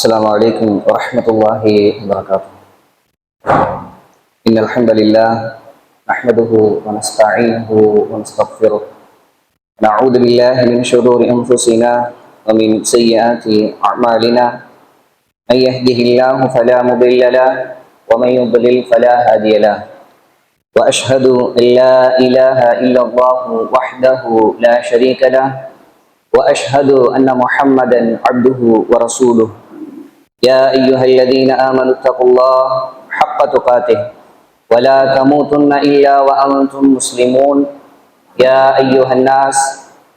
السلام عليكم ورحمة الله وبركاته. إن الحمد لله نحمده ونستعينه ونستغفره، نعوذ بالله من شرور أنفسنا ومن سيئات أعمالنا، من يهده الله فلا مضل له ومن يضلل فلا هادي له، وأشهد أن لا إله إلا الله وحده لا شريك له، وأشهد أن محمدا عبده ورسوله. يا أيها الذين آمنوا اتقوا الله حق تقاته ولا تموتن إلا وأنتم مسلمون. يا أيها الناس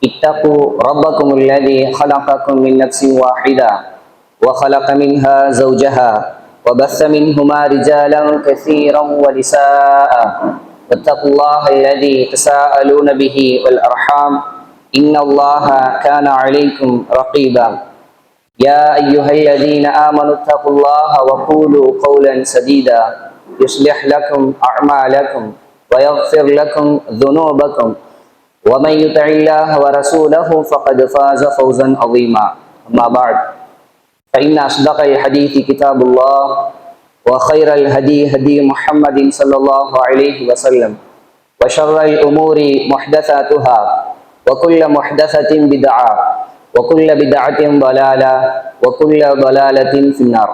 اتقوا ربكم الذي خلقكم من نفس واحدة وخلق منها زوجها وبث منهما رجالا كثيرا ونساء، واتقوا الله الذي تساءلون به والأرحام إن الله كان عليكم رقيبا. يا أيها الذين آمنوا اتقوا الله وقولوا قولا سديدا يصلح لكم أعمالكم ويغفر لكم ذنوبكم، ومن يطع الله ورسوله فقد فاز فوزا عظيما. أما بعد، فإن أصدق الحديث كتاب الله، وخير الهدي هدي محمد صلى الله عليه وسلم، وشر الأمور محدثاتها، وكل محدثة بدعة، وكل بدعة ضلالة، وكل ضلالة في النار.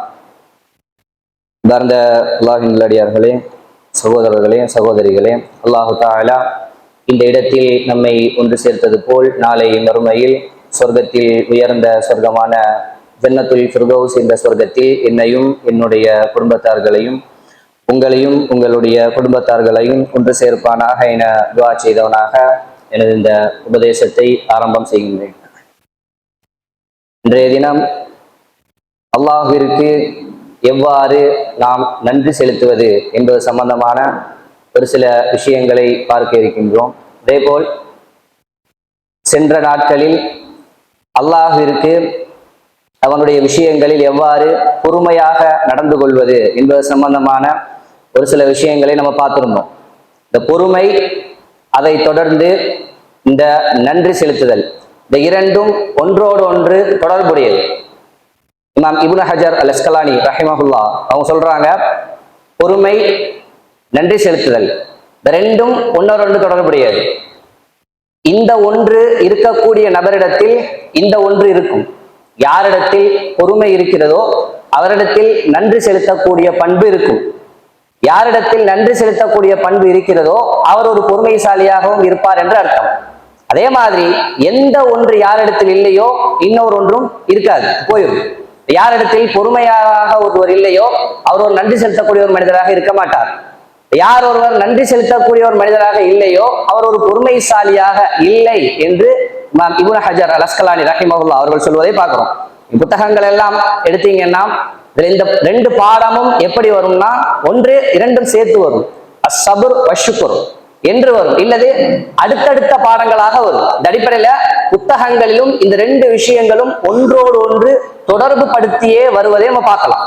அல்லாஹ்வின் நல்லடியார்களே, சகோதரர்களே, சகோதரிகளே, அல்லாஹு தஆலா இந்த இடத்தில் நம்மை ஒன்று சேர்த்தது போல் நாளை மறுமையில் சொர்க்கத்தில் உயர்ந்த சொர்க்கமான ஜன்னத்துல் ஃபிர்தௌஸ் என்ற சொர்க்கத்தில் என்னையும் என்னுடைய குடும்பத்தார்களையும் உங்களையும் உங்களுடைய குடும்பத்தார்களையும் ஒன்று சேர்ப்பானாக என துஆ செய்தவனாக எனது இந்த உபதேசத்தை ஆரம்பம் செய்கின்றேன். இன்றைய தினம் அல்லாஹ்விற்கு எவ்வாறு நாம் நன்றி செலுத்துவது என்பது சம்பந்தமான ஒரு சில விஷயங்களை பார்க்க இருக்கின்றோம். அதேபோல் சென்ற நாட்களில் அல்லாஹ்விற்கு அவனுடைய விஷயங்களில் எவ்வாறு பொறுமையாக நடந்து கொள்வது என்பது சம்பந்தமான ஒரு சில விஷயங்களை நம்ம பார்த்திருந்தோம். இந்த பொறுமை, அதை தொடர்ந்து இந்த நன்றி செலுத்துதல், இந்த இரண்டும் ஒன்றோடு ஒன்று தொடர்புடையது. இமாம் இப்னு ஹஜர் அல் அஸ்கலானி ரஹிமஹுல்லா அவங்க சொல்றாங்க, பொறுமை, நன்றி செலுத்துதல் இந்த ரெண்டும் ஒன்றோடு ஒன்று தொடர்புடையது. இந்த ஒன்று இருக்கக்கூடிய நபரிடத்தில் இந்த ஒன்று இருக்கும். யாரிடத்தில் பொறுமை இருக்கிறதோ அவரிடத்தில் நன்றி செலுத்தக்கூடிய பண்பு இருக்கும். யாரிடத்தில் நன்றி செலுத்தக்கூடிய பண்பு இருக்கிறதோ அவர் ஒரு பொறுமைசாலியாகவும் இருப்பார் என்று அர்த்தம். அதே மாதிரி எந்த ஒன்று யாரிடத்தில் இல்லையோ இன்னொரு ஒன்றும் இருக்காது, போயிடும். யாரிடத்தில் பொறுமையாக ஒருவர் இல்லையோ அவர் ஒரு நன்றி செலுத்தக்கூடிய ஒரு மனிதராக இருக்க மாட்டார். யார் ஒருவர் நன்றி செலுத்தக்கூடிய ஒரு மனிதராக இல்லையோ அவர் ஒரு பொறுமைசாலியாக இல்லை என்று இமாம் இப்னு ஹஜர் அல் அஸ்கலானி ரஹிமஹுல்லாஹ் அவர்கள் சொல்வதை பார்க்கிறோம். புத்தகங்கள் எல்லாம் எடுத்தீங்கன்னா இந்த ரெண்டு பாடமும் எப்படி வரும்னா, ஒன்று இரண்டும் சேர்த்து வரும், அஸ்ஸபுர் வஷ்ஷுக்ர் என்று வரும், இல்லது அடுத்தடுத்த பாடங்களாக வரும். இந்த அடிப்படையில புத்தகங்களிலும் இந்த ரெண்டு விஷயங்களும் ஒன்றோடு ஒன்று தொடர்பு படுத்தியே வருவதை நம்ம பார்க்கலாம்.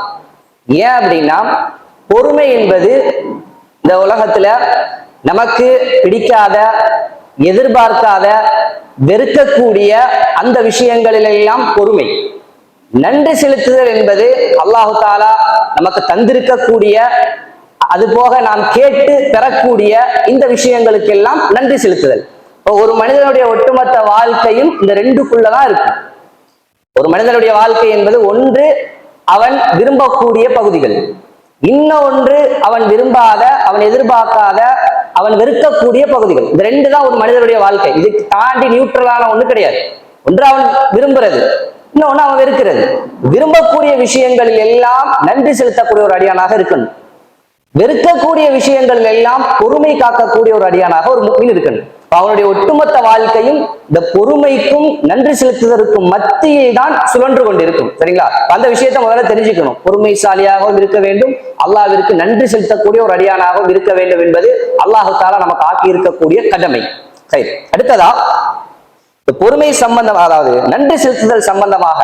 ஏன் அப்படின்னா, பொறுமை என்பது இந்த உலகத்துல நமக்கு பிடிக்காத, எதிர்பார்க்காத, வெறுக்கக்கூடிய அந்த விஷயங்களிலெல்லாம் பொறுமை. நன்றி செலுத்துதல் என்பது அல்லாஹு தஆலா நமக்கு தந்திருக்கக்கூடிய, அது போக நாம் கேட்டு பெறக்கூடிய இந்த விஷயங்களுக்கெல்லாம் நன்றி செலுத்துதல். ஒரு மனிதனுடைய ஒட்டுமொத்த வாழ்க்கையும் இந்த ரெண்டுக்குள்ளதான் இருக்கும். ஒரு மனிதனுடைய வாழ்க்கை என்பது ஒன்று அவன் விரும்பக்கூடிய பகுதிகள், இன்னொன்று அவன் விரும்பாத, அவன் எதிர்பார்க்காத, அவன் வெறுக்கக்கூடிய பகுதிகள். இந்த ரெண்டு தான் ஒரு மனிதனுடைய வாழ்க்கை. இதுக்கு தாண்டி நியூட்ரலான ஒண்ணு கிடையாது. ஒன்று அவன் விரும்புறது, இன்னொன்னு அவன் வெறுக்கிறது. விரும்பக்கூடிய விஷயங்களில் எல்லாம் நன்றி செலுத்தக்கூடிய ஒரு அடியானாக இருக்கணும். வெறுக்கக்கூடிய விஷயங்கள் எல்லாம் பொறுமை காக்கக்கூடிய ஒரு அடியானாக ஒரு முஃமின் இருக்கணும். அவனுடைய ஒட்டுமொத்த வாழ்க்கையும் இந்த பொறுமைக்கும் நன்றி செலுத்துவதற்கும் மத்தியில் தான் சுழன்று கொண்டிருக்கும். சரிங்களா? அந்த விஷயத்தை முதல்ல தெரிஞ்சுக்கணும். பொறுமைசாலியாகவும் இருக்க வேண்டும், அல்லாஹ்விற்கு நன்றி செலுத்தக்கூடிய ஒரு அடியானாகவும் இருக்க வேண்டும் என்பது அல்லாஹு தஆலா நமக்கு ஆக்கி இருக்கக்கூடிய கடமை. சரி, அடுத்ததா பொறுமை சம்பந்தமாக, அதாவது நன்றி செலுத்துதல் சம்பந்தமாக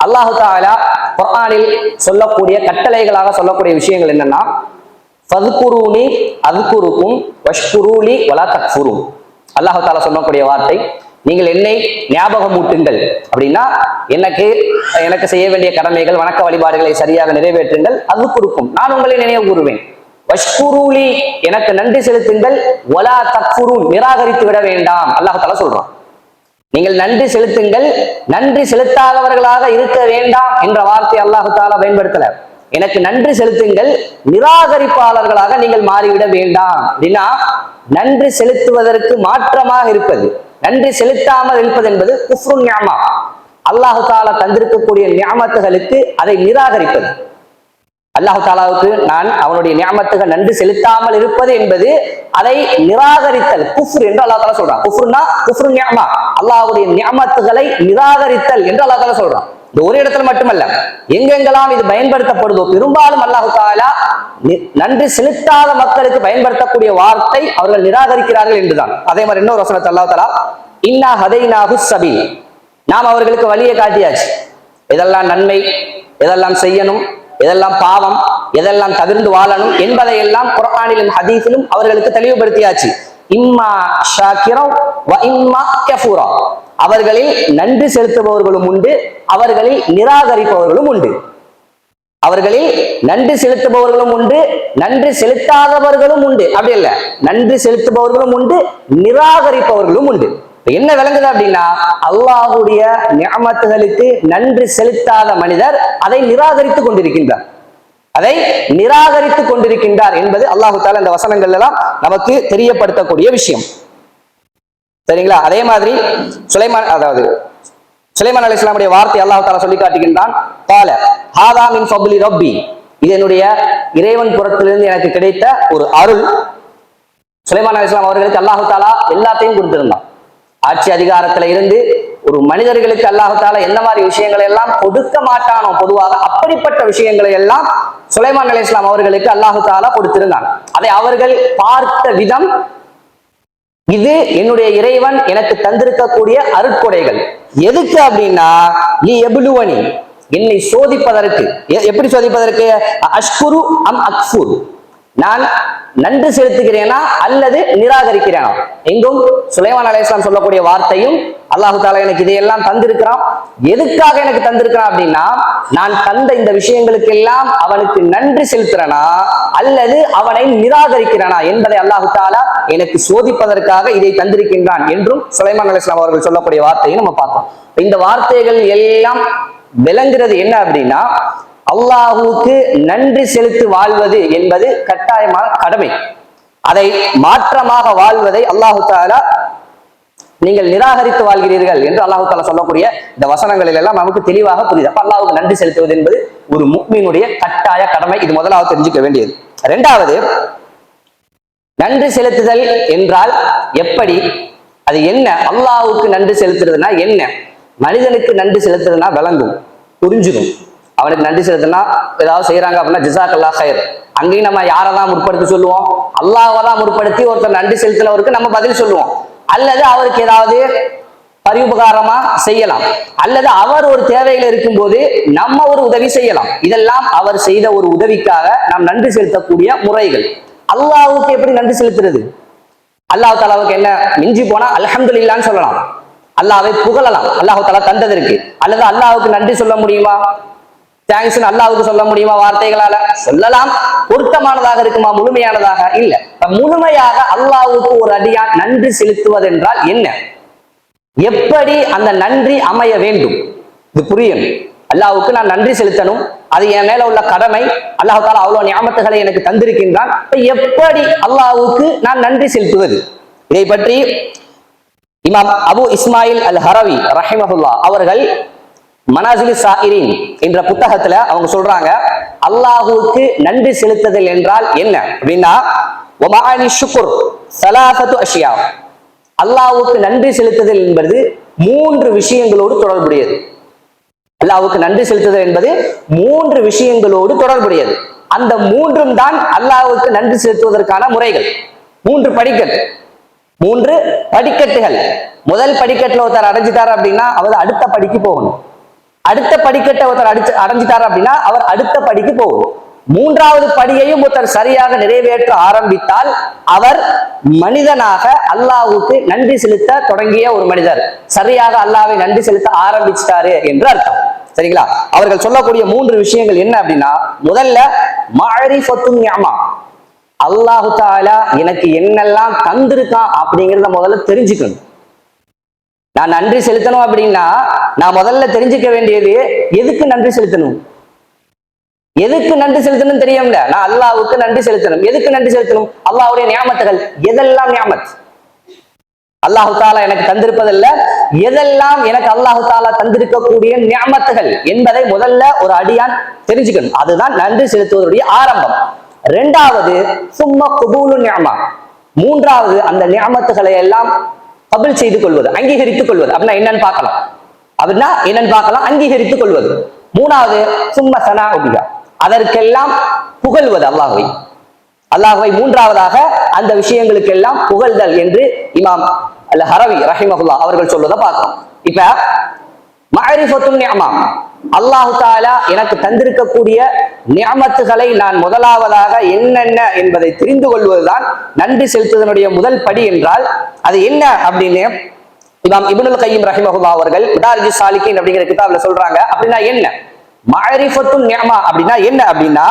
அல்லாஹு தஆலா குர்ஆனில் சொல்லக்கூடிய கட்டளைகளாக சொல்லக்கூடிய விஷயங்கள் என்னன்னா, ஃபத்குரூனி அத்குருக்கும் வஷ்குரூலி வலா தக்ஃபுரூன். அல்லாஹ் தஆலா சொல்லக்கூடிய வார்த்தை, நீங்கள் என்னை ஞாபகம் ஊட்டுங்கள் அப்படின்னா எனக்கு செய்ய வேண்டிய கடமைகள் வணக்க வழிபாடுகளை சரியாக நிறைவேற்றுங்கள், அது கொடுக்கும். நான் உங்களை நினைவு கூறுவேன். வஷ்குரூலி, எனக்கு நன்றி செலுத்துங்கள். வலா தக்ஃபுரூன், நிராகரித்து விட வேண்டாம். அல்லாஹ் தஆலா சொல்றான், நீங்கள் நன்றி செலுத்துங்கள், நன்றி செலுத்தாதவர்களாக இருக்க வேண்டாம் என்ற வார்த்தை அல்லாஹ் தஆலா பயன்படுத்தல. எனக்கு நன்றி செலுத்துங்கள், நிராகரிப்பாளர்களாக நீங்கள் மாறிவிட வேண்டாம் அப்படின்னா, நன்றி செலுத்துவதற்கு மாற்றமாக இருப்பது, நன்றி செலுத்தாமல் இருப்பது என்பது குஃப்ருன் நிஅமா. அல்லாஹ் தஆலா தந்திருக்கக்கூடிய நிஅமத்துகளுக்கு அதை நிராகரிப்பது. அல்லாஹ் தஆலாவுக்கு நான் அவனுடைய நிஅமத்துகள் நன்றி செலுத்தாமல் இருப்பது என்பது அதை நிராகரித்தல், குஃப்ர் என்று அல்லாஹ் தஆலா சொல்றான். குஃப்ருன்னா குஃப்ருன் நிஅமா, அல்லாஹ்வுடைய நிஅமத்துகளை நிராகரித்தல் என்று அல்லாஹ் தஆலா சொல்றான். இந்த ஒரு இடத்துல மட்டுமல்ல, எங்கெங்கெல்லாம் இது பயன்படுத்தப்படுதோ பெரும்பாலும் அல்லாஹ் தஆலா நன்றி செலுத்தாத மக்களுக்கு பயன்படுத்தக்கூடிய வார்த்தை அவர்கள் நிராகரிக்கிறார்கள் என்றுதான். அதே மாதிரி இன்னொரு வசனத்தை அல்லாஹ் தஆலா, இன்னா ஹதைனாஹு ஸபீல், நாம் அவர்களுக்கு வழியை காட்டியாச்சு, எதெல்லாம் நன்மை, எதெல்லாம் செய்யணும், எதெல்லாம் பாவம், எதெல்லாம் தவிர்ந்து வாழணும் என்பதை எல்லாம் குர்ஆனிலும் ஹதீஸிலும் அவர்களுக்கு தெளிவுபடுத்தியாச்சு. இம்மா ஷாக்கிரா வ இம்மா கஃபூரா, அவர்களில் நன்றி செலுத்துபவர்களும் உண்டு, அவர்களில் நிராகரிப்பவர்களும் உண்டு. அவர்களில் நன்றி செலுத்துபவர்களும் உண்டு, நன்றி செலுத்தாதவர்களும் உண்டு. அப்படி இல்ல, நன்றி செலுத்துபவர்களும் உண்டு, நிராகரிப்பவர்களும் உண்டு. என்ன விளங்குது அப்படின்னா, அல்லாஹ்வுடைய நிஅமத்துகளுக்கு நன்றி செலுத்தாத மனிதர் அதை நிராகரித்துக் கொண்டிருக்கின்றார், அதை நிராகரித்துக் கொண்டிருக்கின்றார் என்பது அல்லாஹ் தஆலா இந்த வசனங்கள் எல்லாம் நமக்கு தெரியப்படுத்தக்கூடிய விஷயம். சரிங்களா? அதே மாதிரி சுலைமான் அலைஹிஸ்ஸலாமுடைய வார்த்தை அல்லாஹ் தஆலா சொல்லி காட்டுகின்றான். கால ஹாதா மின் ஃபத்லி ரப்பி, இது என்னுடைய இறைவன் புறத்திலிருந்து எனக்கு கிடைத்த ஒரு அருள். சுலைமான் அலைஹிஸ்ஸலாம் அவர்களுக்கு அல்லாஹ் தஆலா எல்லாத்தையும் கொடுத்திருந்தான். ஆட்சி அதிகாரத்துல இருந்து ஒரு மனிதர்களுக்கு அல்லாஹ் தஆலா என்ன மாதிரி விஷயங்களை எல்லாம் கொடுக்க மாட்டானோ பொதுவாக, அப்படிப்பட்ட விஷயங்களை எல்லாம் சுலைமான் அலைஹிஸ்ஸலாம் அவர்களுக்கு அல்லாஹ் தஆலா கொடுத்திருந்தான். அதை அவர்கள் பார்த்த விதம், இது என்னுடைய இறைவன் எனக்கு தந்திருக்கக்கூடிய அருட்கொடைகள். எதுக்கு அப்படின்னா, லி யப்லுவனி, என்னை சோதிப்பதற்கு. எப்படி சோதிப்பதற்கு? அஷ்குரு அம் அக்ஃபுர், நான் நன்றி செலுத்துகிறேனா அல்லது நிராகரிக்கிறேனா. எங்கும் சுலைமான் அலைஹிஸ்ஸலாம் சொல்லக்கூடிய வார்த்தையும், அல்லாஹ் தஆலா எனக்கு இதையெல்லாம் தந்திருக்கிறான், எதுக்காக எனக்கு தந்திருக்கிறான் அப்படின்னா, நான் தந்த இந்த விஷயங்களுக்கு எல்லாம் அவனுக்கு நன்றி செலுத்துறனா அல்லது அவனை நிராகரிக்கிறானா என்பதை அல்லாஹ் தஆலா எனக்கு சோதிப்பதற்காக இதை தந்திருக்கின்றான் என்றும் சுலைமான் அலைஹிஸ்ஸலாம் அவர்கள் சொல்லக்கூடிய வார்த்தையை நம்ம பார்த்தோம். இந்த வார்த்தைகள் எல்லாம் விளங்குறது என்ன அப்படின்னா, அல்லாஹுக்கு நன்றி செலுத்தி வாழ்வது என்பது கட்டாயமான கடமை. அதை மாற்றமாக வாழ்வதை அல்லாஹு தஆலா, நீங்கள் நிராகரித்து வாழ்கிறீர்கள் என்று அல்லாஹு தஆலா சொல்லக்கூடிய இந்த வசனங்களில் எல்லாம் நமக்கு தெளிவாக புரியுது. அப்ப அல்லாஹுக்கு நன்றி செலுத்துவது என்பது ஒரு முஃமினுடைய கட்டாய கடமை. இது முதலாவது தெரிஞ்சுக்க வேண்டியது. இரண்டாவது, நன்றி செலுத்துதல் என்றால் எப்படி, அது என்ன, அல்லாஹுக்கு நன்றி செலுத்துறதுனா என்ன, மனிதனுக்கு நன்றி செலுத்துறதுனா விளங்கும், புரிஞ்சிடும். அவனுக்கு நன்றி செலுத்தினா ஏதாவது செய்யறாங்க அப்படின்னா ஜஸாக்கல்லாஹ் ஹைர், அங்கேயும் நம்ம யாரெல்லாம் முற்படுத்தி சொல்லுவோம், அல்லாஹ்வதான் முற்படுத்தி ஒருத்தர் நன்றி செலுத்தினவருக்கு நம்ம பதில் சொல்லுவோம். அல்லது அவருக்கு ஏதாவது பரிவுபகாரமா செய்யலாம், அல்லது அவர் ஒரு தேவையில இருக்கும் போது நம்ம ஒரு உதவி செய்யலாம். இதெல்லாம் அவர் செய்த ஒரு உதவிக்காக நாம் நன்றி செலுத்தக்கூடிய முறைகள். அல்லாஹ்வுக்கு எப்படி நன்றி செலுத்துறது? அல்லாஹ் தஆலாவுக்கு என்ன மிஞ்சி போனா அல்ஹம்துலில்லாஹ்னு சொல்லலாம், அல்லாஹ்வை புகழலாம் அல்லாஹ் தஆலா தந்ததற்கு. அல்லது அல்லாஹ்வுக்கு நன்றி சொல்ல முடியுமா, தேங்க்ஸ் அல்லாஹ்வுக்கு சொல்ல முடியுமா? வார்த்தைகளால சொல்லலாம். பொருத்தமானதாக இருக்குமா? முழுமையானதாக இல்ல. முழுமையாக அல்லாஹ்வுக்கு ஒரு அடியான் நன்றி செலுத்துவது என்றால் என்ன, எப்படி அந்த நன்றி அமைய வேண்டும், இது புரியும். அல்லாஹ்வுக்கு நான் நன்றி செலுத்தணும், அது என் மேல உள்ள கடமை. அல்லாஹ் தஆலா அவ்வளவு நிஅமத்துகளை எனக்கு தந்திருக்கின்றான். எப்படி அல்லாஹ்வுக்கு நான் நன்றி செலுத்துவது, இதை பற்றி இமாம் அபு இஸ்மாயில் அல் ஹரவி ரஹிமஹுல்லாஹ் அவர்கள் மனாசிலு ஸாயிரின் என்ற புத்தகத்துல அவங்க சொல்றாங்க, அல்லாஹ்வுக்கு நன்றி செலுத்துதல் என்றால் என்ன அப்படின்னா, வமாஅனி ஷுக்ர் ஸலாஸத்து அஷ்யா, அல்லாஹ்வுக்கு நன்றி செலுத்துதல் என்பது மூன்று விஷயங்களோடு தொடர்புடையது. அல்லாஹ்வுக்கு நன்றி செலுத்துதல் என்பது மூன்று விஷயங்களோடு தொடர்புடையது. அந்த மூன்றும் தான் அல்லாஹ்வுக்கு நன்றி செலுத்துவதற்கான முறைகள். மூன்று படிக்கட்டுகள். முதல் படிக்கட்டுல ஒருத்தர் அடைஞ்சிட்டாரு அப்படின்னா அவர் அடுத்த படிக்கு போகணும். அடுத்த படிக்கட்டை ஒருத்தர் அடைஞ்சிட்டாரு அப்படின்னா அவர் அடுத்த படிக்கு போகணும். மூன்றாவது படியையும் ஒருத்தர் சரியாக நிறைவேற்ற ஆரம்பித்தால் அவர் மனிதனாக அல்லாஹ்வுக்கு நன்றி செலுத்த தொடங்கிய ஒரு மனிதர், சரியாக அல்லாஹ்வை நன்றி செலுத்த ஆரம்பிச்சிட்டாரு என்று அர்த்தம். சரிங்களா? அவர்கள் சொல்லக்கூடிய 3 விஷயங்கள் என்ன அப்படின்னா, முதல்ல மஅரிஃபத்துன் நிஅமா, அல்லாஹு தஆலா எனக்கு என்னெல்லாம் தந்திருக்கான் அப்படிங்கிறத முதல்ல தெரிஞ்சுக்கணும். நான் நன்றி செலுத்தணும் அப்படின்னா நான் முதல்ல தெரிஞ்சுக்க வேண்டியது எதுக்கு நன்றி செலுத்தணும். எதுக்கு நன்றி செலுத்தணும் தெரியும்ல, நான் அல்லாஹ்வுக்கு நன்றி செலுத்தணும். எதுக்கு நன்றி செலுத்தணும்? அல்லாஹ்வுடைய நியாமத்துகள், எதெல்லாம் நியாமத் அல்லாஹு தாலா எனக்கு தந்திருப்பதில்ல, எதெல்லாம் எனக்கு அல்லாஹு தாலா தந்திருக்கக்கூடிய நியாமத்துகள் என்பதை முதல்ல ஒரு அடியான் தெரிஞ்சுக்கணும். அதுதான் நன்றி செலுத்துவதனுடைய ஆரம்பம். இரண்டாவது சும்மா குபூலு நியாமா, மூன்றாவது அந்த நியாமத்துகளை எல்லாம் கபுல் செய்து கொள்வது, அங்கீகரித்துக் கொள்வது. அப்படின்னா என்னன்னு பார்க்கலாம். அப்படின்னா என்னன்னு பார்க்கலாம், அங்கீகரித்துக் கொள்வது. மூணாவது சும்மா சனா உபியா, அதற்கெல்லாம் புகழ்வது அல்லாஹ்வை. அல்லாஹ்வை மூன்றாவதாக அந்த விஷயங்களுக்கு எல்லாம் புகழ்தல் என்று இமாம் அல் ஹரவி ரஹிமஹுல்லா அவர்கள் சொல்வதை பார்க்கிறோம். இப்ப மஅரிஃபத்துன் நிஅமா, அல்லாஹு தஆலா எனக்கு தந்திருக்கக்கூடிய நிஅமத்துகளை நான் முதலாவதாக என்னென்ன என்பதை தெரிந்து கொள்வதுதான் நன்றி செலுத்துவதனுடைய முதல் படி என்றால் அது என்ன அப்படின்னு இமாம் இப்னுல் கய்யிம் ரஹிமஹுல்லா அவர்கள் மதாரிஜுஸ் சாலிகீன் அப்படிங்கிற கிதாப்ல சொல்றாங்க. அப்படின்னா என்ன மஅரிஃபத்துன் நிஅமா அப்படின்னா என்ன அப்படின்னா,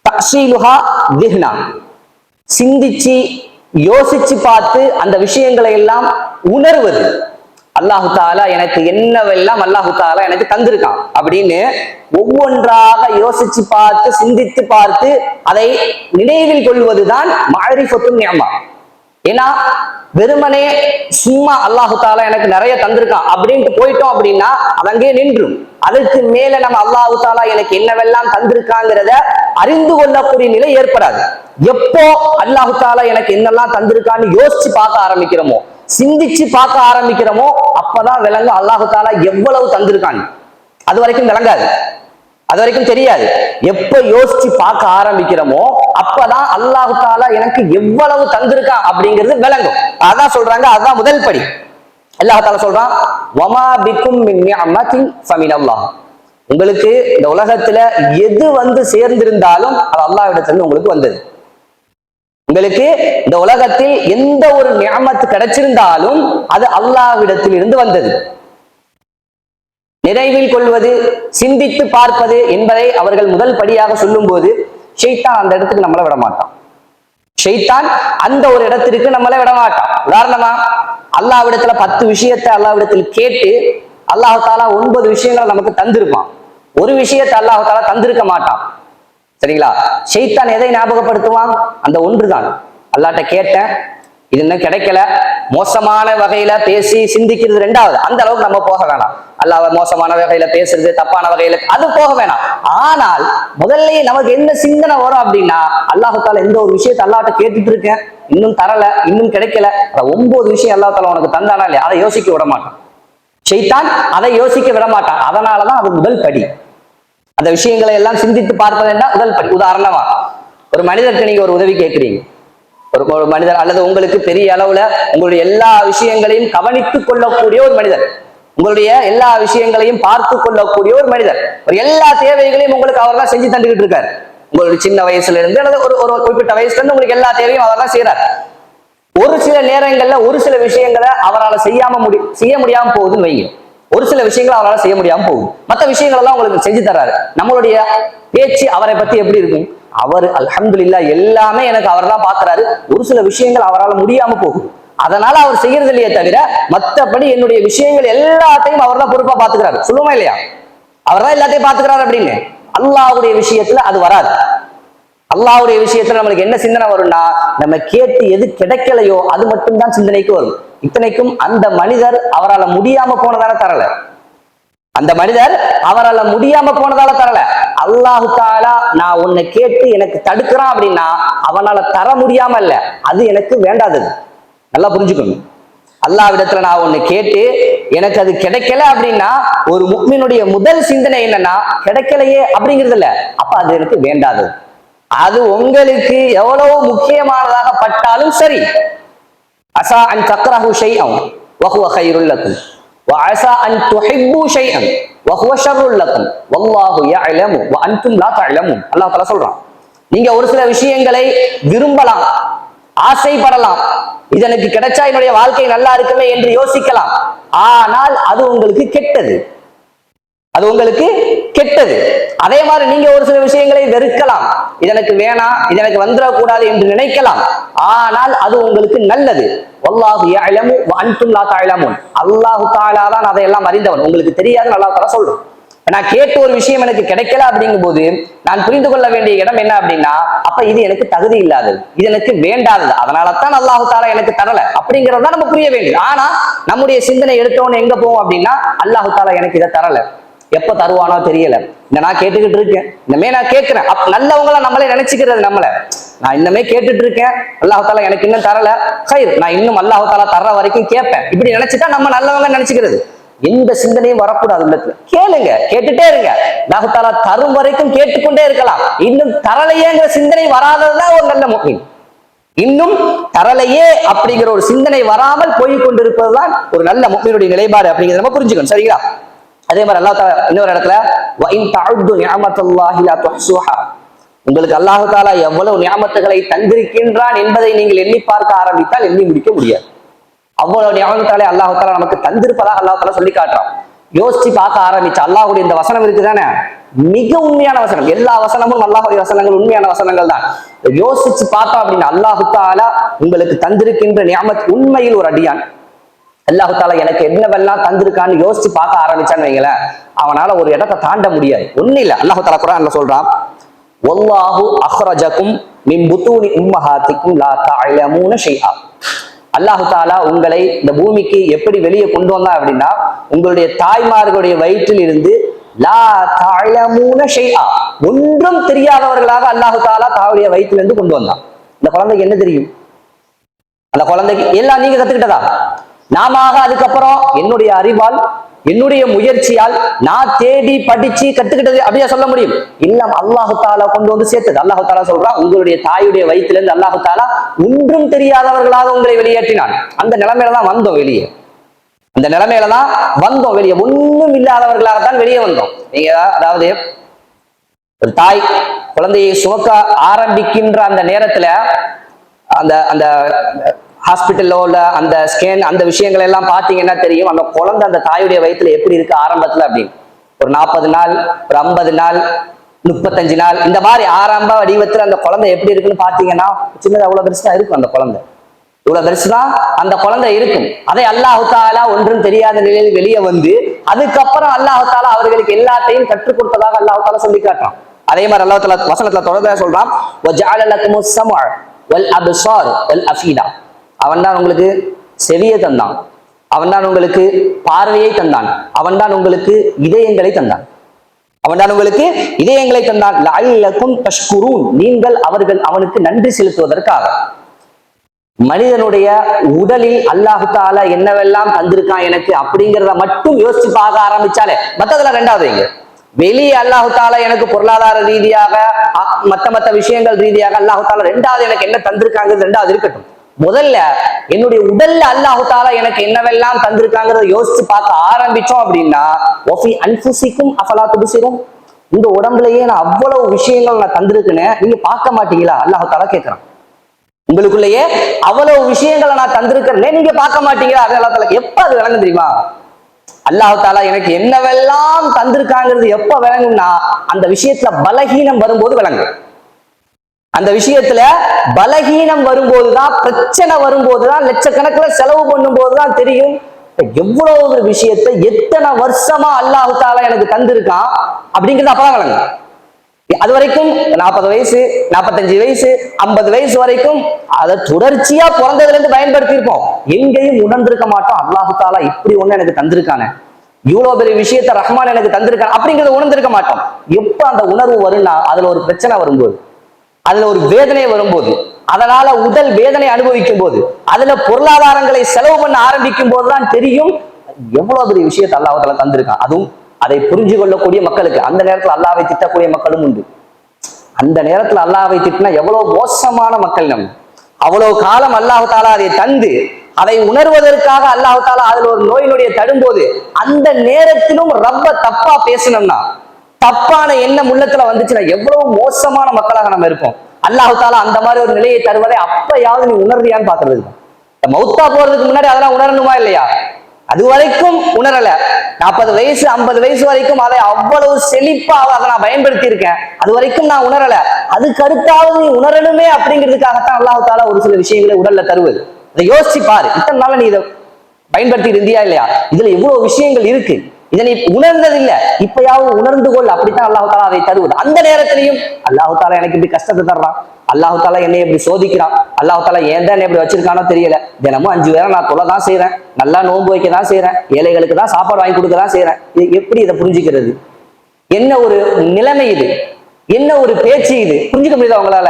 தக்ஸீலுஹா திஹ்னா, சிந்திச்சு யோசிச்சு பார்த்து அந்த விஷயங்களை எல்லாம் உணர்வது. அல்லாஹு தாலா எனக்கு என்னவெல்லாம் அல்லாஹு தாலா எனக்கு தந்திருக்கான் அப்படின்னு ஒவ்வொன்றாக யோசிச்சு பார்த்து சிந்தித்து பார்த்து அதை நினைவில் கொள்வதுதான் மஅரிஃபத்துன் நிஅமா. ஏன்னா வெறுமனே சும்மா அல்லாஹு தாலா எனக்கு நிறைய தந்திருக்கான் அப்படின்ட்டு போயிட்டோம் அப்படின்னா அது அங்கே நின்றும். அதுக்கு மேல நம்ம அல்லாஹு தாலா எனக்கு என்னவெல்லாம் தந்திருக்காங்கிறத அறிந்து கொள்ளக்கூடிய நிலை ஏற்படாது. எப்போ அல்லாஹு தாலா எனக்கு என்னெல்லாம் தந்திருக்கான்னு யோசிச்சு பார்க்க ஆரம்பிக்கிறோமோ, சிந்திச்சு பார்க்க ஆரம்பிக்கிறோமோ, அப்பதான் விளங்கும் அல்லாஹு தாலா எவ்வளவு தந்திருக்கான். அது வரைக்கும் விளங்காது, அது வரைக்கும் தெரியாது. எப்ப யோசிச்சு பார்க்க ஆரம்பிக்கிறோமோ அப்பதான் அல்லாஹு தாலா எனக்கு எவ்வளவு தந்திருக்கான் அப்படிங்கிறது விளங்கும். அதான் சொல்றாங்க, அதுதான் முதல் படி. அல்லாஹ் தாலா சொல்றான், வமா பிக்கும் மின் நிஅமத்தின் ஃபமினல்லாஹ், உங்களுக்கு இந்த உலகத்துல எது வந்து சேர்ந்திருந்தாலும் அது அல்லாஹ்விடத்திலிருந்து உங்களுக்கு வந்தது. உங்களுக்கு இந்த உலகத்தில் எந்த ஒரு நிஅமத் கிடைச்சிருந்தாலும் அது அல்லாஹ்விடத்தில் இருந்து வந்தது. நிறைவில் கொள்வது, சிந்தித்து பார்ப்பது என்பதை அவர்கள் முதல் படியாக சொல்லும் போது ஷைத்தான் அந்த இடத்துக்கு நம்மளை விட மாட்டான். ஷைத்தான் அந்த ஒரு இடத்திற்கு நம்மளை விட மாட்டான். உதாரணமா அல்லாஹ்விடத்துல 10 விஷயத்தை அல்லாஹ்விடத்தில் கேட்டு அல்லாஹ் தாலா 9 விஷயங்களை நமக்கு தந்திருப்பான். ஒரு விஷயத்தை அல்லாஹ் தாலா தந்திருக்க மாட்டான். சரிங்களா? ஷைத்தான் எதை ஞாபகப்படுத்துவான்? அந்த ஒன்றுதான். அல்லாஹ்ட்ட கேட்டேன், இது இன்னும் கிடைக்கல, மோசமான வகையில பேசி சிந்திக்கிறது ரெண்டாவது. அந்த அளவுக்கு நம்ம போக வேணாம். அல்லாஹ் மோசமான வகையில பேசுறது, தப்பான வகையில அது போக வேணாம். ஆனால் முதல்ல நமக்கு என்ன சிந்தனை வரும் அப்படின்னா, அல்லாஹ் தாலா எந்த ஒரு விஷயத்தை அல்லாஹ்ட்ட கேட்டுட்டு இருக்கேன், இன்னும் தரல, இன்னும் கிடைக்கல, 9 விஷயம் அல்லாஹ் தாலா உனக்கு தந்தானா இல்லையா, அதை யோசிக்க விட மாட்டான். ஷைத்தான் அதை யோசிக்க விட மாட்டான். அதனாலதான் அது முதல் படி. அந்த விஷயங்களை எல்லாம் சிந்தித்து பார்ப்பதுன்னா முதல் படி. உதாரணமா ஒரு மனிதர்கிட்ட நீங்க ஒரு உதவி கேட்கிறீங்க, ஒரு மனிதர் அல்லது உங்களுக்கு பெரிய அளவுல உங்களுடைய எல்லா விஷயங்களையும் கவனித்துக் கொள்ளக்கூடிய ஒரு மனிதர், உங்களுடைய எல்லா விஷயங்களையும் பார்த்து கொள்ளக்கூடிய ஒரு மனிதர், ஒரு எல்லா தேவைகளையும் உங்களுக்கு அவர் தான் செஞ்சு தந்துகிட்டு இருக்காரு. உங்களுடைய சின்ன வயசுல இருந்து அல்லது ஒரு குறிப்பிட்ட வயசுல இருந்து உங்களுக்கு எல்லா தேவையும் அவர் தான் செய்யறாரு. ஒரு சில நேரங்கள்ல ஒரு சில விஷயங்களை அவரால் செய்ய முடியாம போகுதுன்னு வைங்க. ஒரு சில விஷயங்களை அவரால் செய்ய முடியாம போகுது, மற்ற விஷயங்கள் எல்லாம் உங்களுக்கு செஞ்சு தர்றாரு. நம்மளுடைய பேச்சு அவரை பத்தி எப்படி இருக்கும்? அவர் அல்ஹம்துலில்லாஹ் எல்லாமே எனக்கு அவர் தான் பாக்குறாரு. ஒரு சில விஷயங்கள் அவரால் முடியாம போகும், அதனால அவர் செய்யறது இல்லையே தவிர மற்றபடி என்னுடைய விஷயங்கள் எல்லாத்தையும் அவர் தான் பொறுப்பா பாத்துக்கிறாரு. சொல்லுமா இல்லையா? அவர் தான் எல்லாத்தையும் பாத்துக்கிறாரு அப்படின்னு. அல்லாஹ்வுடைய விஷயத்துல அது வராது. அல்லாஹ்வுடைய விஷயத்துல நம்மளுக்கு என்ன சிந்தனை வரும்னா, நம்ம கேட்டு எது கிடைக்கலையோ அது மட்டும்தான் சிந்தனைக்கு வரும். இத்தனைக்கும் அந்த மனிதர் அவரால் முடியாம போனதால தரல, அந்த மனிதர் அவரால் முடியாம போனதால தரல. அல்லாஹு தாலா நான் உன்னை கேட்டு எனக்கு தடுக்கிறான் அப்படின்னா அவனால தர முடியாம இல்ல, அது எனக்கு வேண்டாதது. நல்லா புரிஞ்சுக்கணும். அல்லாஹ்விடத்துல நான் ஒண்ணு கேட்டு எனக்கு அது கிடைக்கல அப்படின்னா ஒரு முஃமினுடைய முதல் சிந்தனை என்னன்னா, கிடைக்கலையே அப்படிங்கிறது இல்ல, அப்ப அது எனக்கு வேண்டாதது. அது உங்களுக்கு எவ்வளவு முக்கியமானதாக பட்டாலும் சரி, அஸா அன் தக்ரஹு ஷைஅன் வஹுவ கைருல் லக்கும் வஅஸா அன் துஹிப்பு ஷைஅன் வஹுவ ஷர்ருல் லக்கும் வல்லாஹு யஅலமு வ அன்தும் லா தஅலமூன். அல்லாஹ் தஆலா சொல்றான், நீங்க ஒரு சில விஷயங்களை விரும்பலாம், ஆசைப்படலாம், இதனுக்கு கிடைச்சா என்னுடைய வாழ்க்கை நல்லா இருக்குமே என்று யோசிக்கலாம். ஆனால் அது உங்களுக்கு கெட்டது, அது உங்களுக்கு கெட்டது. அதே மாதிரி நீங்க ஒரு சில விஷயங்களை வெறுக்கலாம், இதற்கு வேணாம், இதற்கு வந்துடக்கூடாது என்று நினைக்கலாம். ஆனால் அது உங்களுக்கு நல்லது. வல்லாஹு யஅலமு வ அன்தும் லா தஅலமூன். அல்லாஹ் தஆலா தான் அதையெல்லாம் அறிந்தவன், உங்களுக்கு தெரியாதுன்னு அல்லாஹ் தஆலா சொல்றான். நான் கேட்ட ஒரு விஷயம் எனக்கு கிடைக்கல அப்படிங்கும் போது நான் புரிந்து கொள்ள வேண்டிய இடம் என்ன அப்படின்னா, அப்ப இது எனக்கு தகுதி இல்லாதது, இது எனக்கு வேண்டாதது, அதனால தான் அல்லாஹ் தஆலா எனக்கு தரல அப்படிங்கறத நம்ம புரிய வேண்டும். ஆனா நம்முடைய சிந்தனை எடுத்தவொன்னு எங்க போவோம் அப்படின்னா, அல்லாஹ் தஆலா எனக்கு இதை தரல, எப்ப தருவானோ தெரியல, இந்த நான் கேட்டுக்கிட்டு இருக்கேன், இனிமே நான் கேட்கிறேன். நல்லவங்கள நம்மளே நினைச்சுக்கிறது, நம்மள நான் இன்னமே கேட்டுட்டு இருக்கேன், அல்லாஹ் தஆலா எனக்கு இன்னும் தரல, ஹைர், நான் இன்னும் அல்லாஹ் தஆலா தர்ற வரைக்கும் கேட்பேன், இப்படி நினைச்சிட்டா நம்ம நல்லவங்க நினைச்சுக்கிறது. எந்த சிந்தனையும் வரக்கூடாது உள்ளத்துல. கேளுங்க, கேட்டுட்டே இருங்க, அல்லாஹ் தஆலா தரும் வரைக்கும் கேட்டுக்கொண்டே இருக்கலாம். இன்னும் தரலையேங்கிற சிந்தனை வராததுதான் ஒரு நல்ல முஃமின். இன்னும் தரலையே அப்படிங்கிற ஒரு சிந்தனை வராமல் போய் கொண்டிருப்பதுதான் ஒரு நல்ல முஃமினுடைய நிலைப்பாடு அப்படிங்கிறத நம்ம புரிஞ்சுக்கணும். சரிங்களா? அதே மாதிரி அல்லாஹ் தஆலா இன்னொரு இடத்துல வ இன் தஅது நிஅமத்துல்லாஹி லா துஹ்ஸூஹா, உங்களுக்கு அல்லாஹ் தஆலா எவ்வளவு நிஅமத்துகளை தந்திருக்கின்றான் என்பதை நீங்கள் எண்ணி பார்க்க ஆரம்பித்தால் எண்ணி முடிக்க முடியாது. அவ்வளவு நிஅமத்துகளை அல்லாஹ் தஆலா நமக்கு தந்திருப்பதாக அல்லாஹ் தஆலா சொல்லி காட்டுறான். யோசிச்சு பார்க்க ஆரம்பிச்ச அல்லாஹ்வுடைய இந்த வசனம் இருக்குதானே, மிக உண்மையான வசனம். எல்லா வசனமும் அல்லாஹ்வுடைய வசனங்கள் உண்மையான வசனங்கள் தான். யோசிச்சு பார்த்தோம் அப்படின்னா அல்லாஹ் தஆலா உங்களுக்கு தந்திருக்கின்ற நிஅமத் உண்மையில் ஒரு அடியான் அல்லாஹ் தஆலா எனக்கு என்னவெல்லாம் தந்திருக்கான்னு யோசிச்சு பார்க்க ஆரம்பிச்சான்னு வைங்களேன், அவனால ஒரு இடத்தை தாண்ட முடியாது. ஒண்ணு இல்ல, அல்லாஹ் தஆலா குர்ஆன்ல சொல்றான், வல்லாஹு அக்ரஜகும் மின் புத்தூனி உம்மஹாத்திக்கும் லா தஅலமூன ஷைஆ. அல்லாஹ் தஆலா உங்களை இந்த பூமிக்கு எப்படி வெளியே கொண்டு வந்தான் அப்படின்னா, உங்களுடைய தாய்மார்களுடைய வயிற்றில் இருந்து லா தஅலமூன ஷைஆ, ஒன்றும் தெரியாதவர்களாக அல்லாஹ் தஆலா தாவுடைய வயிற்றிலிருந்து கொண்டு வந்தான். இந்த குழந்தைக்கு என்ன தெரியும்? அந்த குழந்தைக்கு எல்லாம் நீங்க கத்துக்கிட்டதா? நாம அதுக்கப்புறம் என்னுடைய அறிவால், என்னுடைய முயற்சியால் நான் தேடி படிச்சு கத்துக்கிட்டது அப்படியே சொல்ல முடியும்? இல்ல, அல்லாஹ் தஆலா கொண்டு வந்து சேர்த்தது. அல்லாஹ் தஆலா சொல்றான், உங்களுடைய தாயுடைய வயிற்றிலிருந்து அல்லாஹ் தஆலா ஒன்றும் தெரியாதவர்களாக உங்களை வெளியேற்றினான். அந்த நிலைமையில தான் வந்தோம் வெளியே, அந்த நிலைமையில தான் வந்தோம் வெளியே, ஒன்றும் இல்லாதவர்களாகத்தான் வெளியே வந்தோம். நீங்க அதாவது ஒரு தாய் குழந்தையை சுமக்க ஆரம்பிக்கின்ற அந்த நேரத்துல அந்த அந்த ஹாஸ்பிட்டல்ல உள்ள அந்த ஸ்கேன், அந்த விஷயங்கள் எல்லாம் பாத்தீங்கன்னா தெரியும், அந்த குழந்தை அந்த தாயுடைய வயிற்றுல எப்படி இருக்கு ஆரம்பத்துல அப்படின்னு. ஒரு 40 நாள், ஒரு 50 நாள், 35 நாள், இந்த மாதிரி ஆரம்ப வடிவத்துல அந்த குழந்தை எப்படி இருக்குன்னு பாத்தீங்கன்னா சின்னதா அவ்வளவு பெருசுதான் இருக்கும். அந்த குழந்தை இவ்வளவு பெருசுதான் அந்த குழந்தை இருக்கும். அதை அல்லாஹ் தஆலா ஒன்றும் தெரியாத நிலையில் வெளியே வந்து அதுக்கப்புறம் அல்லாஹ் தஆலா அவர்களுக்கு எல்லாத்தையும் கற்றுக் கொடுத்ததாக அல்லாஹ் தஆலா சொல்லி காட்டுறான். அதே மாதிரி அல்லாஹ் தஆலா வசனத்துல தொடர்ந்து சொல்றான், வஜஅல லக்குமுஸ் ஸம்அ வல் அப்ஸார் வல் அஃபீதா. அவன் தான் உங்களுக்கு செவியை தந்தான், அவன் தான் உங்களுக்கு பார்வையை தந்தான், அவன் தான் உங்களுக்கு இதயங்களை தந்தான், அவன் தான் உங்களுக்கு இதயங்களை தந்தான். லஅல்லகும் தஷ்குரூன், நீங்கள் அவனுக்கு நன்றி செலுத்துவதற்காக. மனிதனுடைய உடலில் அல்லாஹ் தஆலா என்னவெல்லாம் தந்திருக்கான் எனக்கு அப்படிங்கிறத மட்டும் யோசிச்சு பார்க்க ஆரம்பிச்சாலே, மத்ததுல ரெண்டாவது இங்க வெளியே அல்லாஹ் தஆலா எனக்கு பொருளாதார ரீதியாக மத்த விஷயங்கள் ரீதியாக அல்லாஹ் தஆலா ரெண்டாவது எனக்கு என்ன தந்திருக்காங்கிறது ரெண்டாவது இருக்கட்டும். முதல்ல என்னுடைய உடல்ல அல்லாஹ் தஆலா எனக்கு என்னவெல்லாம் தந்திருக்காங்கிறத யோசிச்சு பார்க்க ஆரம்பிச்சோம் அப்படின்னா, வஃபி அன்ஃபுசிக்கும் அஃபலா துப்சிரூன், இந்த உடம்புலயே நான் அவ்வளவு விஷயங்கள் நான் தந்திருக்கேன்னு நீங்க பார்க்க மாட்டீங்களா? அல்லாஹ் தஆலா கேட்கிறான். உங்களுக்குள்ளேயே அவ்வளவு விஷயங்களை நான் தந்திருக்கிறேனே நீங்க பார்க்க மாட்டீங்களா? அது அல்லாஹ் தஆலா எப்ப அது விளங்கும் தெரியுமா? அல்லாஹ் தஆலா எனக்கு என்னவெல்லாம் தந்திருக்காங்கிறது எப்ப விளங்கும்னா, அந்த விஷயத்துல பலகீனம் வரும்போது விளங்கும். அந்த விஷயத்துல பலகீனம் வரும்போதுதான், பிரச்சனை வரும்போதுதான், லட்சக்கணக்கில் செலவு பண்ணும் போதுதான் தெரியும் எவ்வளவு ஒரு விஷயத்தை எத்தனை வருஷமா அல்லாஹ் தஆலா எனக்கு தந்திருக்கான் அப்படிங்கிறது அப்பதான் விளங்கும். அது வரைக்கும் 40 வயசு, 45 வயசு, 50 வயசு வரைக்கும் அதை தொடர்ச்சியா பிறந்ததுல இருந்து பயன்படுத்தி இருப்போம். எங்கேயும் உணர்ந்திருக்க மாட்டோம், அல்லாஹ் தஆலா இப்படி ஒண்ணு எனக்கு தந்திருக்கானே, இவ்வளவு பெரிய விஷயத்த ரஹ்மான் எனக்கு தந்திருக்கான் அப்படிங்கிறத உணர்ந்திருக்க மாட்டோம். எப்ப அந்த உணர்வு வரும்னா, அதுல ஒரு பிரச்சனை வரும்போது, அதுல ஒரு வேதனை வரும்போது, அதனால உடல் வேதனை அனுபவிக்கும் போது, அதுல பொருளாதாரங்களை செலவு பண்ண ஆரம்பிக்கும் போதுதான் தெரியும் எவ்வளவு பெரிய விஷயத்தை அல்லாஹ் தஆலா தந்திருக்கான். அதுவும் அதை புரிஞ்சு கொள்ளக்கூடிய மக்களுக்கு. அந்த நேரத்துல அல்லாஹ்வை திட்டக்கூடிய மக்களும் உண்டு. அந்த நேரத்துல அல்லாஹ்வை திட்டினா எவ்வளவு மோசமான மக்கள் நம்ம. அவ்வளவு காலம் அல்லாஹ் தஆலா அதை தந்து அதை உணர்வதற்காக அல்லாஹ் தாலா அதுல ஒரு நோயினுடைய தடும்போது அந்த நேரத்திலும் ரப்ப தப்பா பேசணும்னா, தப்பான எண்ணம் உள்ளத்துல வந்துச்சுன்னா எவ்வளவு மோசமான மக்களாக நம்ம இருப்போம். அல்லாஹ் தாலா அந்த மாதிரி ஒரு நிலையை தருவதை அப்பயாவது நீ உணர்றியான்னு பாக்குறது. மௌத்தா போறதுக்கு முன்னாடி அதெல்லாம் உணரணுமா இல்லையா? அது வரைக்கும் உணரல. 40 வயசு 50 வயசு வரைக்கும் அதை அவ்வளவு செழிப்பாக அதை நான் பயன்படுத்தி இருக்கேன். அது வரைக்கும் நான் உணரல. அதுக்கு அடுத்தாவது நீ உணரணுமே அப்படிங்கிறதுக்காகத்தான் அல்லாஹ் தாலா ஒரு சில விஷயங்களை உடல்ல தருவது. அதை யோசிச்சு பாரு. இத்தனை நாள் நீ இதை பயன்படுத்தி இருந்தியா இல்லையா? இதுல எவ்வளவு விஷயங்கள் இருக்கு. இதை நீ உணர்ந்ததில்லை, இப்பயாவது உணர்ந்து கொள். அப்படித்தான் அல்லாஹ் தாலா அதை தருவது. அந்த நேரத்திலையும் அல்லாஹ் தாலா எனக்கு இப்படி கஷ்டத்தை தர்றான், அல்லாஹ் தாலா என்னை எப்படி சோதிக்கிறான், அல்லாஹ் தாலா ஏன் தான் எப்படி வச்சிருக்கானோ தெரியல. தினமும் 5 வேளை நான் தொலை தான் செய்யறேன், நல்லா நோன்பு வைக்க தான் செய்யறேன், ஏழைகளுக்கு தான் சாப்பாடு வாங்கி கொடுக்க தான் செய்யறேன். எப்படி இதை புரிஞ்சுக்கிறது? என்ன ஒரு நிலைமை இது? என்ன ஒரு பேச்சு இது? புரிஞ்சுக்க முடியுதா உங்களால?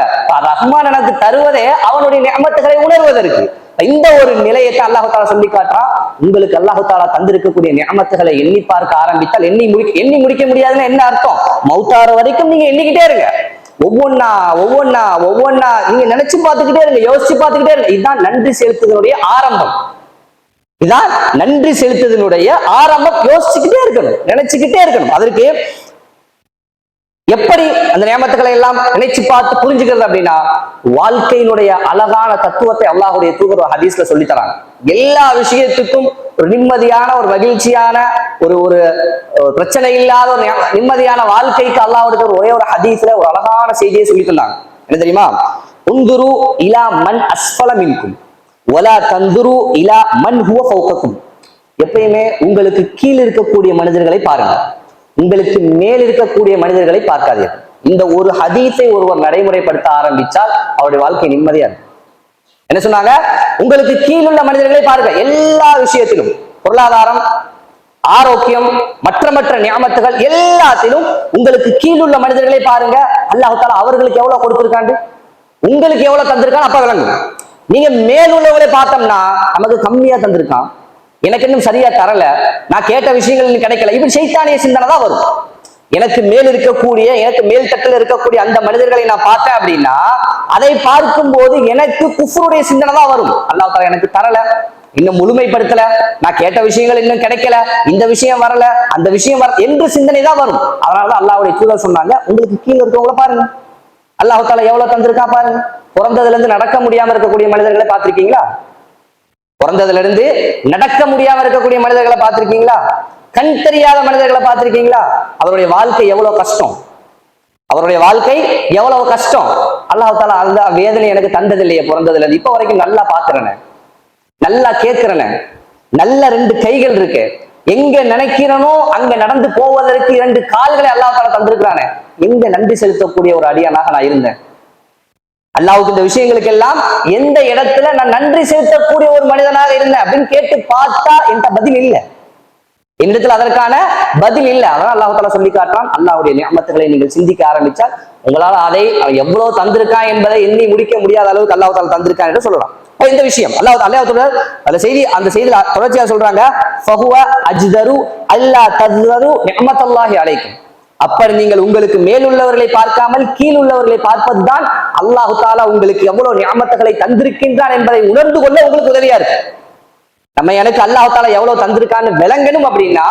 ரஹ்மான் எனக்கு தருவதே அவனுடைய நியமத்துகளை உணர்வதற்கு. இந்த ஒரு நிலையத்தை அல்லாஹ் தாலா சொல்லி காட்டுறான். உங்களுக்கு அல்லாஹ் தாலா தந்திருக்கக்கூடிய நியமத்துகளை எண்ணி பார்க்க ஆரம்பித்தால் எண்ணி முடிக்க முடியாதுன்னு என்ன அர்த்தம்? மௌத்தார வரைக்கும் நீங்க எண்ணிக்கிட்டே இருங்க. ஒவ்வொன்னா நீங்க நினைச்சு பார்த்துக்கிட்டே இருங்க, யோசிச்சு பார்த்துக்கிட்டே இருங்க. இதுதான் நன்றி செலுத்துவதனுடைய ஆரம்பம். இதான் நன்றி செலுத்துவதனுடைய ஆரம்பம். யோசிச்சுக்கிட்டே இருக்கணும், நினைச்சுக்கிட்டே இருக்கணும். அதற்கு எப்படி அந்த நியமத்துக்களை எல்லாம் நினைச்சு பார்த்து புரிஞ்சுக்கிறது அப்படின்னா, வாழ்க்கையினுடைய அழகான தத்துவத்தை அல்லாஹ்வுடைய தூதர் ஹதீஸ்ல சொல்லி தராங்க. எல்லா விஷயத்துக்கும் ஒரு நிம்மதியான, ஒரு மகிழ்ச்சியான, ஒரு ஒரு பிரச்சனை இல்லாத ஒரு நிம்மதியான வாழ்க்கைக்கு அல்லாஹ்வுடைய ஒரே ஒரு ஹதீஸ்ல ஒரு அழகான செய்தியை சொல்லி தந்தாங்க. என்ன தெரியுமா? உந்துரு இலா மன் அஸ்ஃபல மின்கும் வலா தந்துரு இலா மன் ஹுவ ஃபௌகக்கும். எப்பயுமே உங்களுக்கு கீழ் இருக்கக்கூடிய மனிதர்களை பாருங்க, உங்களுக்கு மேல் இருக்கக்கூடிய மனிதர்களை பார்க்காதீர்கள். இந்த ஒரு ஹதீஸை ஒருவர் நடைமுறைப்படுத்த ஆரம்பிச்சால் அவருடைய வாழ்க்கை நிம்மதியா இருக்கும். என்ன சொன்னாங்க? உங்களுக்கு கீழுள்ள மனிதர்களை பாருங்க. எல்லா விஷயத்திலும், பொருளாதாரம், ஆரோக்கியம், மற்ற நியாமத்துகள் எல்லாத்திலும் உங்களுக்கு கீழுள்ள மனிதர்களை பாருங்க. அல்லாஹ் தஆலா அவர்களுக்கு எவ்வளவு கொடுத்திருக்காண்டு, உங்களுக்கு எவ்வளவு தந்திருக்கான் அப்ப விளங்கும். நீங்க மேல் உள்ளவர்களை பார்த்தோம்னா நமக்கு கம்மியா தந்திருக்கான், எனக்கு இன்னும் சரியா தரல, நான் கேட்ட விஷயங்கள் இன்னும் கிடைக்கல, இப்படி சைத்தானிய சிந்தனை தான் வரும். எனக்கு மேல் இருக்கக்கூடிய, எனக்கு மேல் தட்டில் இருக்கக்கூடிய அந்த மனிதர்களை நான் பார்த்தேன் அப்படின்னா அதை பார்க்கும் போது எனக்கு குஃப்ருடைய சிந்தனை தான் வரும். அல்லாஹ் தஆலா எனக்கு தரல, இன்னும் முழுமைப்படுத்தல, நான் கேட்ட விஷயங்கள் இன்னும் கிடைக்கல, இந்த விஷயம் வரல, அந்த விஷயம் வர என்று சிந்தனை தான் வரும். அதனாலதான் அல்லாஹ்வுடைய தூதர் சொன்னாங்க, உங்களுக்கு கீழே இருக்கவங்கள பாருங்க, அல்லாஹ் தஆலா எவ்வளவு தந்திருக்கா பாருங்க. பிறந்ததுல இருந்து நடக்க முடியாம இருக்கக்கூடிய மனிதர்களை பார்த்திருக்கீங்களா? பிறந்ததுல இருந்து நடக்க முடியாம இருக்கக்கூடிய மனிதர்களை பார்த்திருக்கீங்களா? கண் தெரியாத மனிதர்களை பார்த்திருக்கீங்களா? அவருடைய வாழ்க்கை எவ்வளவு கஷ்டம், அவருடைய வாழ்க்கை எவ்வளவு கஷ்டம். அல்லாஹ் தஆலா அந்த வேதனை எனக்கு தந்தது இல்லையே பிறந்ததுல இருந்து இப்ப வரைக்கும். நல்லா பாக்குறேன், நல்லா கேட்கிறேன், நல்ல 2 கைகள் இருக்கு, எங்க நினைக்கிறனோ அங்க நடந்து போவதற்கு 2 கால்களை அல்லாஹ் தஆலா தந்திருக்கிறானே. எங்க நன்றி செலுத்தக்கூடிய ஒரு அடியானாக நான் இருந்தேன். அல்லாஹ்வுக்கு இந்த விஷயங்களுக்கு எல்லாம் எந்த இடத்துல நான் நன்றி செலுத்தக்கூடிய ஒரு மனிதனாக இருந்தேன் அப்படின்னு கேட்டு பார்த்தா என்கிட்ட பதில் இல்லை, என்னிடத்துல அதற்கான பதில் இல்லை. அதான் அல்லாஹ் தஆலா சொல்லி காட்டுறான், அல்லாஹ்வுடைய நியமத்துகளை நீங்கள் சிந்திக்க ஆரம்பிச்சால் உங்களால் அதை எவ்வளவு தந்திருக்கான் என்பதை எண்ணி முடிக்க முடியாத அளவுக்கு அல்லாஹ் தஆலா தந்திருக்கான் என்று சொல்லலாம். இந்த விஷயம் அந்த செய்தியில தொடர்ச்சியா சொல்றாங்க, ஃபஹுவ அஜ்தரு அல்லா தஸ்தரு நிஅமத்தல்லாஹி அலைக்கும். அப்படி நீங்கள் உங்களுக்கு மேலுள்ளவர்களை பார்க்காமல் கீழ் உள்ளவர்களை பார்ப்பதுதான் அல்லாஹ் தஆலா உங்களுக்கு எவ்வளவு நியமத்துகளை தந்திருக்கின்றான் என்பதை உணர்ந்து கொள்ள உங்களுக்கு உதவியா இருக்கு. நம்ம எனக்கு அல்லாஹ் தஆலா எவ்வளவு தந்திருக்கான்னு விளங்கணும் அப்படின்னா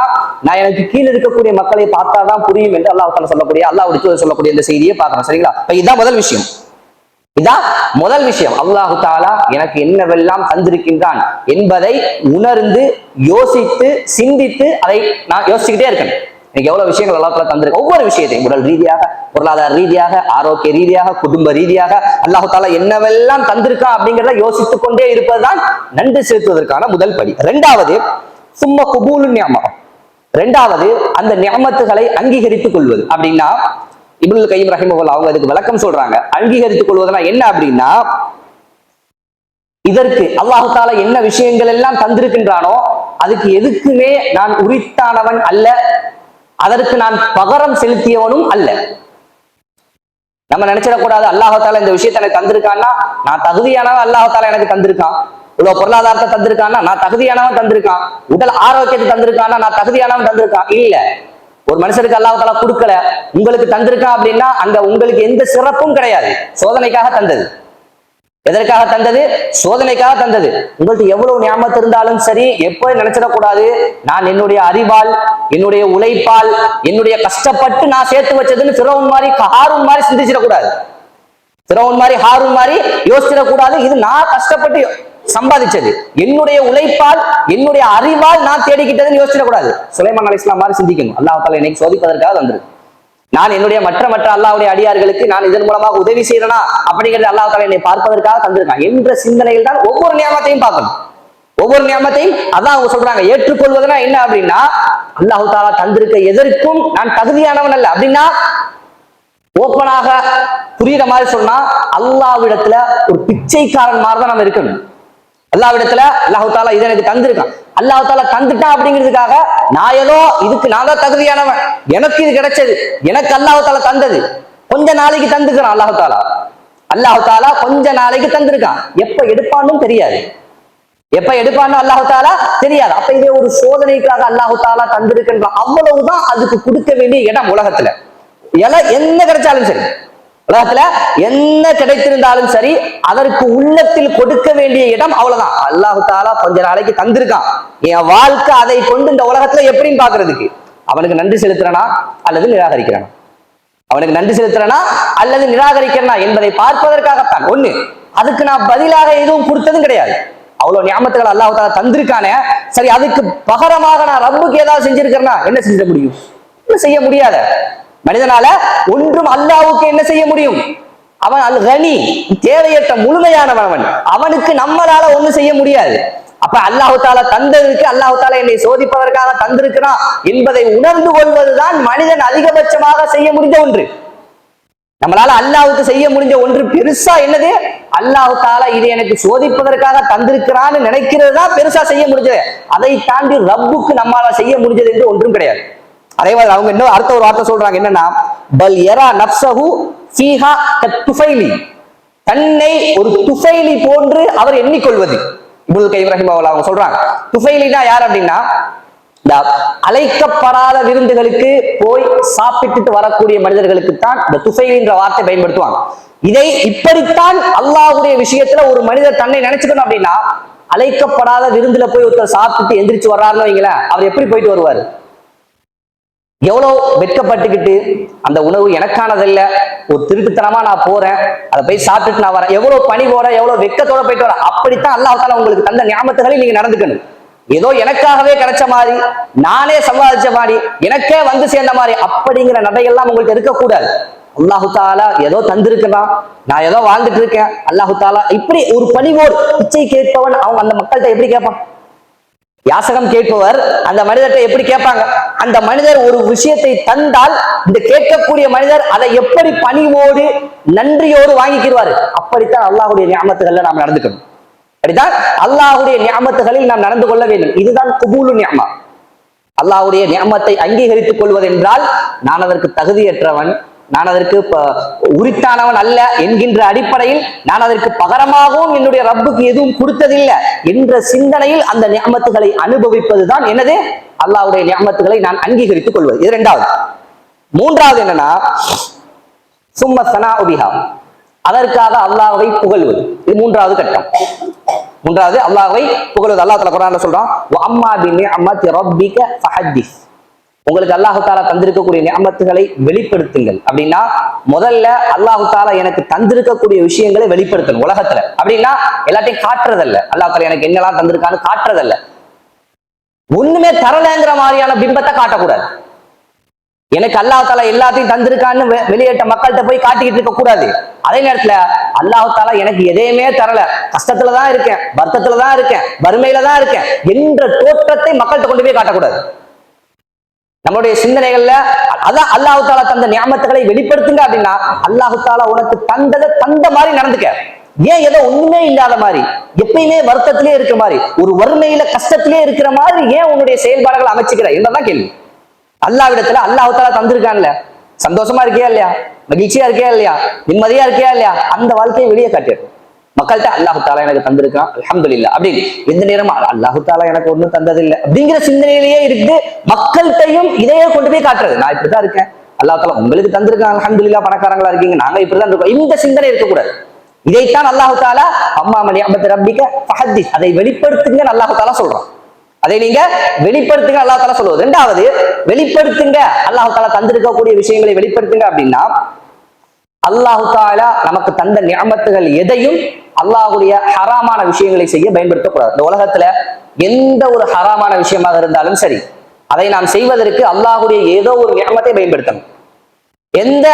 நான் எனக்கு கீழே இருக்கக்கூடிய மக்களை பார்த்தாதான் புரியும் என்று அல்லாஹ் தஆலா சொல்லக்கூடிய, அல்லாஹ்வுடைய சொல்லக்கூடிய இந்த செய்தியை பார்க்கணும். சரிங்களா? இதுதான் முதல் விஷயம். இதான் முதல் விஷயம். அல்லாஹ் தஆலா எனக்கு என்னவெல்லாம் தந்திருக்கின்றான் என்பதை உணர்ந்து யோசித்து சிந்தித்து அதை நான் யோசிச்சுக்கிட்டே இருக்கேன். எனக்கு எவ்வளவு விஷயங்கள் அல்லாஹ் தஆலா தந்திருக்கு, ஒவ்வொரு விஷயத்தையும் உடல் ரீதியாக, பொருளாதார ரீதியாக, ஆரோக்கிய ரீதியாக, குடும்ப ரீதியாக அல்லாஹ் தஆலா என்னவெல்லாம் தந்திருக்கான் அப்படிங்கிறத யோசித்துக் கொண்டே இருப்பதுதான் நன்றி செலுத்துவதற்கான முதல் படி. இரண்டாவது சும்ம குபூலுன் நிஅமா, இரண்டாவது அந்த நிஅமத்துகளை அங்கீகரித்துக் கொள்வது. அப்படின்னா இப்னுல் கய்யிம் ரஹிமஹுல்லாஹ் அவங்க அதுக்கு விளக்கம் சொல்றாங்க. அங்கீகரித்துக் கொள்வதுனா என்ன அப்படின்னா, இதற்கு அல்லாஹ் தஆலா என்ன விஷயங்கள் எல்லாம் தந்திருக்கின்றானோ அதுக்கு எதுக்குமே நான் உரித்தானவன் அல்ல, அதற்கு நான் பகரம் செலுத்தியவனும் அல்ல. நம்ம நினைச்சிடக்கூடாது அல்லாஹ் தஆலா இந்த விஷயத்தை எனக்கு தந்திருக்கான்னா நான் தகுதியானவன், அல்லாஹ் தஆலா எனக்கு தந்திருக்கான். இவ்வளவு பொருளாதாரத்தை தந்திருக்கான்னா நான் தகுதியானவன் தந்திருக்கான். உடல் ஆரோக்கியத்தை தந்திருக்கான்னா நான் தகுதியானவன் தந்திருக்கான். இல்ல, ஒரு மனுஷனுக்கு அல்லாஹ் தஆலா கொடுக்கல, உங்களுக்கு தந்திருக்கான் அப்படின்னா அங்க உங்களுக்கு எந்த சிறப்பும் கிடையாது, சோதனைக்காக தந்தது. எதற்காக தந்தது? சோதனைக்காக தந்தது. உங்கள்ட்ட எவ்வளவு ஞாபகம் இருந்தாலும் சரி, எப்ப நினைச்சிடக்கூடாது நான் என்னுடைய அறிவால், என்னுடைய உழைப்பால், என்னுடைய கஷ்டப்பட்டு நான் சேர்த்து வச்சதுன்னு ஃபிரௌன் மாதிரி ஹாரூன் மாதிரி சிந்திச்சிடக்கூடாது. ஃபிரௌன் மாதிரி ஹாரூன் மாதிரி யோசிச்சிடக்கூடாது. இது நான் கஷ்டப்பட்டு சம்பாதிச்சது, என்னுடைய உழைப்பால், என்னுடைய அறிவால் நான் தேடிக்கிட்டதுன்னு யோசிச்சிடக்கூடாது. சுலைமான் அலைஹிஸ்ஸலாம் மாதிரி சிந்திக்கணும். அல்லாஹ் தஆலா என்னை சோதிப்பதற்காக வந்திருக்கு. நான் என்னுடைய மற்ற அல்லாஹ்வுடைய அடியார்களுக்கு நான் இதன் மூலமாக உதவி செய்யறேனா அப்படிங்கிறது அல்லாஹ் தஆலா என்னை பார்ப்பதற்காக தந்திருக்கான் என்ற சிந்தனையில் தான் ஒவ்வொரு நியமத்தையும் பார்க்கணும். ஒவ்வொரு நியமத்தையும் அதான் அவங்க சொல்றாங்க. ஏற்றுக்கொள்வதுனா என்ன அப்படின்னா, அல்லாஹ் தஆலா தந்திருக்க எதற்கும் நான் தகுதியானவன் அல்ல அப்படின்னா, ஓப்பனாக புரியுற மாதிரி சொன்னா, அல்லாஹ்விடத்துல ஒரு பிச்சைக்காரன் மாதிரி தான் நம்ம இருக்கணும். அல்லாஹ்விடத்துல அல்லாஹ் தஆலா இதை எனக்கு தந்திருக்கான், அல்லாஹ் தஆலா தந்துட்டான் அப்படிங்கிறதுக்காக நான் ஏதோ இதுக்கு நான் தான் தகுதியானவன், எனக்கு இது கிடைச்சது, எனக்கு அல்லாஹ் தஆலா தந்தது, கொஞ்ச நாளைக்கு தந்துக்கிறான். அல்லாஹ் தஆலா கொஞ்ச நாளைக்கு தந்திருக்கான். எப்ப எடுப்பான்னு தெரியாது, எப்ப எடுப்பான்னு அல்லாஹ் தஆலா தெரியாது. அப்ப இதே ஒரு சோதனைக்காக அல்லாஹ் தஆலா தந்திருக்கின்ற அவ்வளவுதான் அதுக்கு கொடுக்க வேண்டிய இடம். உலகத்துல என்ன கிடைச்சாலும் சரி, உலகத்துல என்ன கிடைத்திருந்தாலும் சரி, அதற்கு உள்ளத்தில் கொடுக்க வேண்டிய இடம் அவ்வளவுதான். அல்லாஹ் தஆலா கொஞ்ச நாளைக்கு தந்திருக்கான், என் வாழ்க்கை அதை கொண்டு இந்த உலகத்துல எப்படின்னு பாக்குறதுக்கு அவனுக்கு நன்றி செலுத்துறனா அல்லது நிராகரிக்கிறானா, அவனுக்கு நன்றி செலுத்துறனா அல்லது நிராகரிக்கிறனா என்பதை பார்ப்பதற்காகத்தான். ஒண்ணு, அதுக்கு நான் பதிலாக எதுவும் கொடுத்ததும் கிடையாது. அவ்வளவு நியாமத்துகள் அல்லாஹ் தஆலா தந்திருக்கானே, சரி அதுக்கு பகரமாக நான் ரப்புக்கு ஏதாவது செஞ்சிருக்கிறேன்னா என்ன செஞ்சிட முடியும்? என்ன செய்ய முடியாத. மனிதனால ஒன்றும் அல்லாஹ்வுக்கு என்ன செய்ய முடியும்? அவன் அல் கனி, தேவையற்ற முழுமையானவன் அவன். அவனுக்கு நம்மளால ஒண்ணும் செய்ய முடியாது. அப்ப அல்லாஹ் தஆலா தந்ததுக்கு அல்லாஹ் தஆலா என்னை சோதிப்பதற்காக தந்திருக்கிறான் என்பதை உணர்ந்து கொள்வதுதான் மனிதன் அதிகபட்சமாக செய்ய முடிந்த ஒன்று. நம்மளால அல்லாஹ்வுக்கு செய்ய முடிஞ்ச ஒன்று பெருசா என்னது? அல்லாஹ் தஆலா இதை எனக்கு சோதிப்பதற்காக தந்திருக்கிறான்னு நினைக்கிறது தான் பெருசா செய்ய முடிஞ்சது. அதை தாண்டி ரப்புக்கு நம்மளால செய்ய முடிஞ்சது என்று ஒன்றும் கிடையாது. அதே மாதிரி அவங்க இன்னும் அடுத்த ஒரு வார்த்தை சொல்றாங்க, என்னன்னா பல் யரா நஃப்ஸஹு ஃபீஹா கத்துஃபைலி, தன்னை ஒரு துஃபைலி போன்று அவர் எண்ணிக்கொள்வது. இப்னுல் கய்யிம் ரஹிமஹுல்லாஹ் அவங்க சொல்றாங்க, துஃபைலினா யார் அப்படின்னா, இந்த அழைக்கப்படாத விருந்துகளுக்கு போய் சாப்பிட்டுட்டு வரக்கூடிய மனிதர்களுக்கு தான் இந்த துஃபைலின்ற வார்த்தை பயன்படுத்துவாங்க. இதை இப்படித்தான் அல்லாஹ்வுடைய விஷயத்துல ஒரு மனிதர் தன்னை நினைச்சுக்கணும் அப்படின்னா, அழைக்கப்படாத விருந்துல போய் ஒருத்தர் சாப்பிட்டு எந்திரிச்சு வர்றாருன்னு வைங்களேன், அவர் எப்படி போயிட்டு வருவாரு? எவ்வளவு வெட்கப்பட்டுக்கிட்டு, அந்த உணவு எனக்கானதில்ல, ஒரு திருட்டுத்தனமா நான் போறேன், அதை போய் சாப்பிட்டுட்டு நான் வரேன், எவ்வளவு பணி போறேன், எவ்வளவு வெட்கத்தோட போயிட்டு வரேன். அப்படித்தான் அல்லாஹ் தஆலா உங்களுக்கு தந்த நியாமத்துகளை நீங்க நடந்துக்கணும். ஏதோ எனக்காகவே கிடைச்ச மாதிரி, நானே சம்பாதிச்ச மாதிரி, எனக்கே வந்து சேர்ந்த மாதிரி அப்படிங்கிற நடையெல்லாம் உங்களுக்கு இருக்கக்கூடாது. அல்லாஹ் தஆலா ஏதோ தந்திருக்கிறான், நான் ஏதோ வாழ்ந்துட்டு இருக்கேன், அல்லாஹ் தஆலா இப்படி ஒரு பணிவோடு. பிச்சை கேட்பவன் அவங்க அந்த மக்கள்கிட்ட எப்படி கேட்பான்? யாசகம் கேட்பவர் அந்த மனிதர்கிட்ட எப்படி கேட்பாங்க? அந்த மனிதர் ஒரு விஷயத்தை தந்தால் இந்த கேட்கக்கூடிய மனிதர் அதை எப்படி பணிவோடு நன்றியோடு வாங்கிக்கிறாரு. அப்படித்தான் அல்லாஹ்வுடைய நியாமத்துகள்ல நாம் நடந்துக்கணும். அப்படித்தான் அல்லாஹ்வுடைய நியாமத்துகளில் நாம் நடந்து கொள்ள வேண்டும். இதுதான் குபூலு நியமா. அல்லாஹ்வுடைய நியமத்தை அங்கீகரித்துக் கொள்வது என்றால், நான் அதற்கு தகுதியற்றவன், நான் அதற்கு உரித்தானவன் அல்ல என்கின்ற அடிப்படையில், நான் அதற்கு பகரமாகவும் என்னுடைய ரப்புக்கு எதுவும் கொடுத்ததில்லை என்ற சிந்தனையில் அந்த நியமத்துகளை அனுபவிப்பதுதான் என்னது? அல்லாஹ்வுடைய நியமத்துகளை நான் அங்கீகரித்துக் கொள்வது. இது இரண்டாவது. மூன்றாவது என்னன்னா, சும்ம ஸனாஉ பிஹா, அதற்காக அல்லாஹ்வை புகழ்வது. இது மூன்றாவது கட்டம். மூன்றாவது அல்லாஹ்வை புகழ்வது. அல்லாஹ் தஆலா குர்ஆன்ல சொல்றான், வ அம்மா பி நிஅமத்தி ரப்பிக ஃபஹத்திஸ், உங்களுக்கு அல்லாஹ் தஆலா தந்திருக்கக்கூடிய நியமத்துகளை வெளிப்படுத்துங்கள். அப்படின்னா முதல்ல அல்லாஹ் தஆலா எனக்கு தந்திருக்கக்கூடிய விஷயங்களை வெளிப்படுத்தணும் உலகத்துல. அப்படின்னா எல்லாத்தையும் காட்டுறதல்ல, அல்லாஹ் தஆலா எனக்கு என்னெல்லாம் தந்திருக்கான்னு காட்டுறதல்ல, ஒண்ணுமே தரலங்கிற மாதிரியான பிம்பத்தை காட்டக்கூடாது. எனக்கு அல்லாஹ் தஆலா எல்லாத்தையும் தந்திருக்கான்னு வெளியேற்ற மக்கள்கிட்ட போய் காட்டிக்கிட்டு இருக்க கூடாது. அதே நேரத்துல அல்லாஹ் தஆலா எனக்கு எதையுமே தரல, கஷ்டத்துலதான் இருக்கேன், வருத்தத்துலதான் இருக்கேன், வறுமையில தான் இருக்கேன் என்ற தோற்றத்தை மக்கள்கிட்ட கொண்டு போய் காட்டக்கூடாது. நம்மளுடைய சிந்தனைகள்ல அதான் அல்லாஹ் தஆலா தந்த நியமத்துகளை வெளிப்படுத்துங்க அப்படின்னா, அல்லாஹ் தஆலா உனக்கு தந்ததை தந்த மாதிரி நடந்துக்க. ஏன் ஏதோ ஒண்ணுமே இல்லாத மாதிரி, எப்பயுமே வருத்தத்திலே இருக்கிற மாதிரி, ஒரு வறுமையில கஷ்டத்திலே இருக்கிற மாதிரி ஏன் உன்னுடைய செயல்பாடுகளை அமைச்சுக்கிற என்னதான் கேள்வி. அல்லாஹ்விடத்துல அல்லாஹ் தஆலா தந்திருக்கான்ல, சந்தோஷமா இருக்கியா இல்லையா, மகிழ்ச்சியா இருக்கியா இல்லையா, நிம்மதியா இருக்கியா இல்லையா, அந்த வாழ்க்கையை வெளியே காட்டிடும் மக்கள்கிட்ட. அல்லாஹ் தஆலா எனக்கு தந்திருக்கான் அல்ஹம்துலில்லாஹ் அப்படின்னு எந்த நேரமும் அல்லாஹ் தஆலா எனக்கு ஒண்ணும் தந்ததில்லை அப்படிங்கிற சிந்தனையிலேயே இருக்கு. மக்கள்கிட்டையும் இதையே கொண்டு போய் காட்டுறது, நான் இப்படிதான் இருக்கேன், அல்லாஹ் தஆலா உங்களுக்கு தந்திருக்கான் அல்ஹம்துலில்லாஹ், பணக்காரங்களா இருக்கீங்க, நாங்க இப்படிதான் இருக்கோம், இந்த சிந்தனை இருக்கக்கூடாது. இதைத்தான் அல்லாஹு தாலா அம்மா நிஅமத் ரப்பிக ஃபஹத்திஸ், அதை வெளிப்படுத்துங்க அல்லாஹு தாலா சொல்றான். அதை நீங்க வெளிப்படுத்துங்க அல்லாஹ் தாலா சொல்லுவது. இரண்டாவது, வெளிப்படுத்துங்க அல்லாஹு தாலா தந்திருக்கக்கூடிய விஷயங்களை வெளிப்படுத்துங்க அப்படின்னா, அல்லாஹு தாலா நமக்கு தந்த நிஅமத்துகள் எதையும் அல்லாஹுடைய ஹராமான விஷயங்களை செய்ய பயன்படுத்தக்கூடாது. இந்த உலகத்துல எந்த ஒரு ஹராமான விஷயமாக இருந்தாலும் சரி, அதை நாம் செய்வதற்கு அல்லாஹுடைய ஏதோ ஒரு நிஅமத்தை பயன்படுத்தணும். எந்த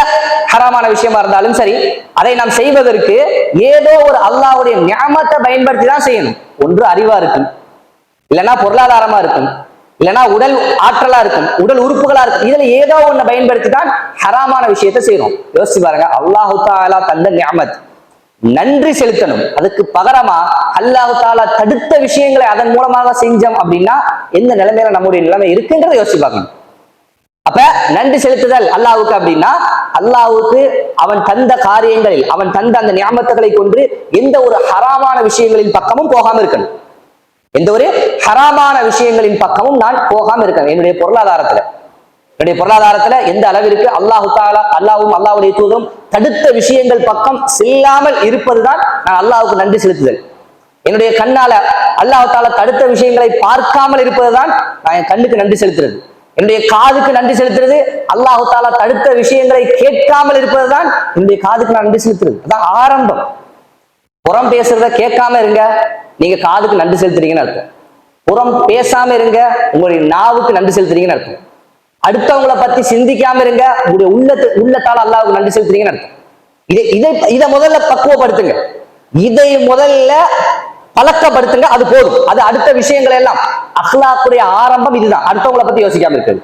ஹராமான விஷயமா இருந்தாலும் சரி, அதை நாம் செய்வதற்கு ஏதோ ஒரு அல்லாஹ்வுடைய நிஅமத்தை பயன்படுத்தி தான் செய்யணும். ஒன்று அறிவா இருக்கும், இல்லைன்னா பொருளாதாரமா இருக்கும், இல்லைன்னா உடல் ஆற்றலா இருக்கும், உடல் உறுப்புகளா இருக்கும். இதுல ஏதோ ஒண்ணு பயன்படுத்தி தான் ஹராமான விஷயத்தை செய்யணும். யோசிச்சு பாருங்க, அல்லாஹு தாலா தந்த நிஅமத் நன்றி செலுத்தணும். அதுக்கு பகரமா அல்லாஹு தாலா தடுத்த விஷயங்களை அதன் மூலமாக செஞ்சோம் அப்படின்னா எந்த நிலைமையில நம்முடைய நிலைமை இருக்குன்றதை யோசிச்சு பார்க்கணும். அப்ப நன்றி செலுத்துதல் அல்லாஹ்வுக்கு அப்படின்னா, அல்லாஹ்வுக்கு அவன் தந்த காரியங்களில், அவன் தந்த அந்த நியாமத்துகளை கொண்டு எந்த ஒரு ஹராமான விஷயங்களின் பக்கமும் போகாம இருக்கணும். எந்த ஒரு ஹராமான விஷயங்களின் பக்கமும் நான் போகாம இருக்கேன். என்னுடைய பொருளாதாரத்துல எந்த அளவிற்கு அல்லாஹு தாலா, அல்லாஹ்வும் அல்லாஹ்வுடைய தூதரும் தடுத்த விஷயங்கள் பக்கம் செல்லாமல் இருப்பதுதான் நான் அல்லாஹ்வுக்கு நன்றி செலுத்துதல். என்னுடைய கண்ணால அல்லாஹு தாலா தடுத்த விஷயங்களை பார்க்காமல் இருப்பதுதான் நான் என் கண்ணுக்கு நன்றி செலுத்துறது. என்னுடைய காதுக்கு நன்றி செலுத்துறது, அல்லாஹு தாலா தடுத்த விஷயங்களை கேட்காமல் இருப்பதுதான் என்னுடைய காதுக்கு நான் நன்றி செலுத்துறது. அதான் ஆரம்பம். புறம் பேசுறத கேட்காம இருங்க, நீங்க காதுக்கு நன்றி செலுத்துறீங்கன்னு அர்த்தம். புறம் பேசாம இருங்க, உங்களுடைய நாவுக்கு நன்றி செலுத்துறீங்கன்னு அர்த்தம். அடுத்தவங்களை பத்தி சிந்திக்காம இருங்க, உங்களுடைய உள்ளத்தால அல்லாஹ்வுக்கு நன்றி செலுத்துறீங்கன்னு அர்த்தம். இதை முதல்ல பக்குவப்படுத்துங்க, இதை முதல்ல பழக்கப்படுத்துங்க. அது போதும். அது அடுத்த விஷயங்கள் எல்லாம் அஹ்லாக்குடைய ஆரம்பம் இதுதான். அடுத்தவங்களை பத்தி யோசிக்காம இருக்கிறது,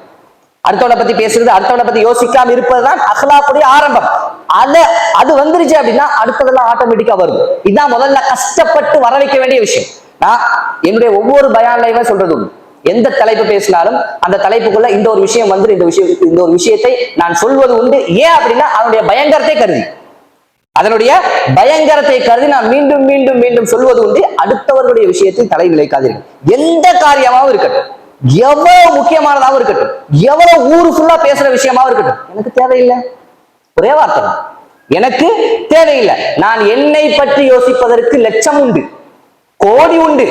அடுத்தவனை பத்தி பேசுறது, அடுத்தவனை பத்தி யோசிக்காம இருப்பதுதான் அஹ்லாக்குடைய ஆரம்பம். அது வந்துருச்சு அப்படின்னா அடுத்ததெல்லாம் ஆட்டோமேட்டிக்கா வருது. இதுதான் முதல்ல கஷ்டப்பட்டு வர வைக்க வேண்டிய விஷயம். நான் என்னுடைய ஒவ்வொரு பயான்லையுமே சொல்றது உண்டு. எந்த தலைப்பு பேசினாலும் அந்த தலைப்புக்குள்ள இந்த ஒரு விஷயம் வந்து இந்த ஒரு விஷயத்தை நான் சொல்வது உண்டு. ஏன் அப்படின்னா அதனுடைய பயங்கரத்தை கருதி நான் மீண்டும் மீண்டும் மீண்டும் சொல்வது உண்டு. அடுத்தவர்களுடைய விஷயத்தில் தலை நிலைக்காதீர்கள். எந்த காரியமாகவும் இருக்கட்டும், எவ்வளவு முக்கியமானதாகவும் இருக்கட்டும், எவ்வளவு ஊரு ஃபுல்லா பேசுற விஷயமாவும் இருக்கட்டும், எனக்கு தேவையில்லை. ஒரே வார்த்தை, எனக்கு தேவையில்லை. நான் என்னை பற்றி யோசிப்பதற்கு லட்சம் உண்டு, கோடி உண்டு.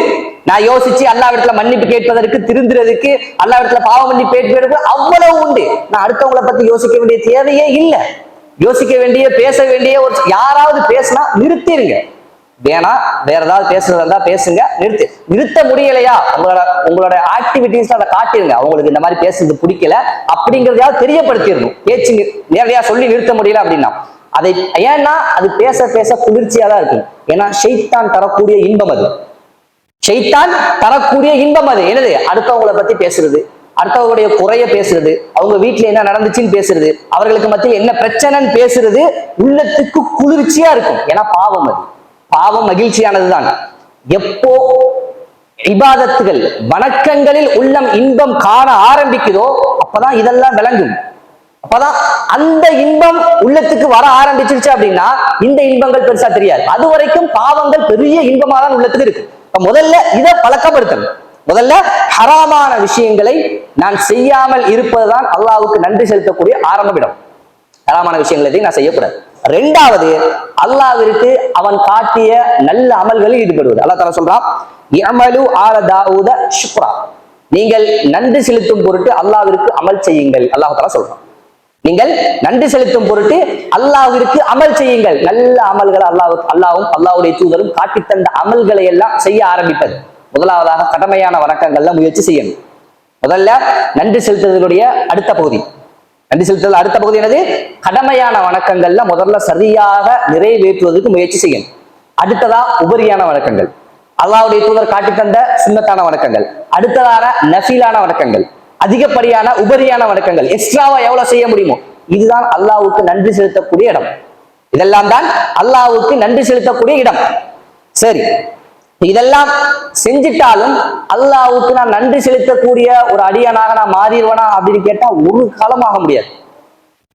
நான் யோசிச்சு அல்லாஹ்விடத்துல மன்னிப்பு கேட்பதற்கு, திருந்துறதுக்கு, அல்லாஹ்விடத்துல பாவ மன்னிப்பு கேட்பதற்கு அவ்வளவு உண்டு. நான் அடுத்தவங்களை பத்தி யோசிக்க வேண்டிய தேவையே இல்லை. யோசிக்க வேண்டிய, பேச வேண்டிய ஒரு யாராவது பேசினா நிறுத்திடுங்க. வேணா வேற ஏதாவது பேசுறதா இருந்தா பேசுங்க, நிறுத்த முடியலையா உங்களோட ஆக்டிவிட்டிஸ் அதை காட்டிருங்க. அவங்களுக்கு இந்த மாதிரி பேசுறது பிடிக்கல அப்படிங்கறதையாவது தெரியப்படுத்திடணும். பேச்சு நேரடியா சொல்லி நிறுத்த முடியல அப்படின்னா அதை, ஏன்னா அது பேச பேச குளிர்ச்சியா தான் இருக்கும். ஏன்னா ஷைத்தான் தரக்கூடிய இன்பம் அது. ஷைத்தான் தரக்கூடிய இன்பம் அது என்னது? அடுத்தவங்களை பத்தி பேசுறது, அடுத்தவங்களுடைய குறைய பேசுறது, அவங்க வீட்டுல என்ன நடந்துச்சுன்னு பேசுறது, அவர்களுக்கு மத்தியில் என்ன பிரச்சனைன்னு பேசுறது உள்ளத்துக்கு குளிர்ச்சியா இருக்கும். ஏன்னா பாவம், அது பாவம் மகிழ்ச்சியானதுதான். எப்போ இபாதத்துகள், வணக்கங்களில் உள்ளம் இன்பம் காண ஆரம்பிக்குதோ அப்பதான் இதெல்லாம் விளங்கும். அப்பதான் அந்த இன்பம் உள்ளத்துக்கு வர ஆரம்பிச்சிருச்சு அப்படின்னா இந்த இன்பங்கள் பெருசா தெரியாது. அது வரைக்கும் பாவங்கள் பெரிய இன்பமா தான் உள்ளத்துக்கு இருக்கு. முதல்ல இதை பழக்கப்படுத்தணும். முதல்ல ஹராமான விஷயங்களை நான் செய்யாமல் இருப்பதுதான் அல்லாஹ்வுக்கு நன்றி செலுத்தக்கூடிய ஆரம்பமிடம். ஹராமான விஷயங்களை நான் செய்யக்கூடாது. ரெண்டாவது, அல்லாஹ்விற்கு அவன் காட்டிய நல்ல அமல்களில் ஈடுபடுவது. அல்லாஹ் தஆலா சொல்றான், இஅமலு ஆல தாவூத ஷுக்ரா, நீங்கள் நன்றி செலுத்தும் பொருட்டு அல்லாஹ்விற்கு அமல் செய்யுங்கள். அல்லாஹ் தஆலா சொல்றான், நீங்கள் நன்றி செலுத்தும் பொருட்டு அல்லாஹ்விற்கு அமல் செய்யுங்கள். நல்ல அமல்களை அல்லாஹ்வும் அல்லாஹ்வுடைய தூதரும் காட்டித்தந்த அமல்களை எல்லாம் செய்ய ஆரம்பிப்பது. முதலாவதாக கடமையான வணக்கங்கள்ல முயற்சி செய்யணும். முதல்ல நன்றி செலுத்துதலுடைய அடுத்த பகுதி, நன்றி செலுத்துதல் அடுத்த பகுதி என்னது? கடமையான வணக்கங்கள்ல முதல்ல சரியாக நிறைவேற்றுவதற்கு முயற்சி செய்யணும். அடுத்ததா உபரியான வணக்கங்கள், அல்லாஹ்வுடைய தூதர் காட்டித்தந்த சுன்னத்தான வணக்கங்கள். அடுத்ததான நஃபிலான வணக்கங்கள், அதிகப்படியான உபரியான வணக்கங்கள், எக்ஸ்ட்ராவா எவ்வளவு செய்ய முடியுமோ. இதுதான் அல்லாஹ்வுக்கு நன்றி செலுத்தக்கூடிய இடம். இதெல்லாம் தான் அல்லாஹ்வுக்கு நன்றி செலுத்தக்கூடிய இடம். சரி, இதெல்லாம் செஞ்சிட்டாலும் அல்லாஹ்வுக்கு நான் நன்றி செலுத்தக்கூடிய ஒரு அடியானாக நான் மாறிடுவேனா அப்படின்னு கேட்டா ஒரு காலமாக முடியாது.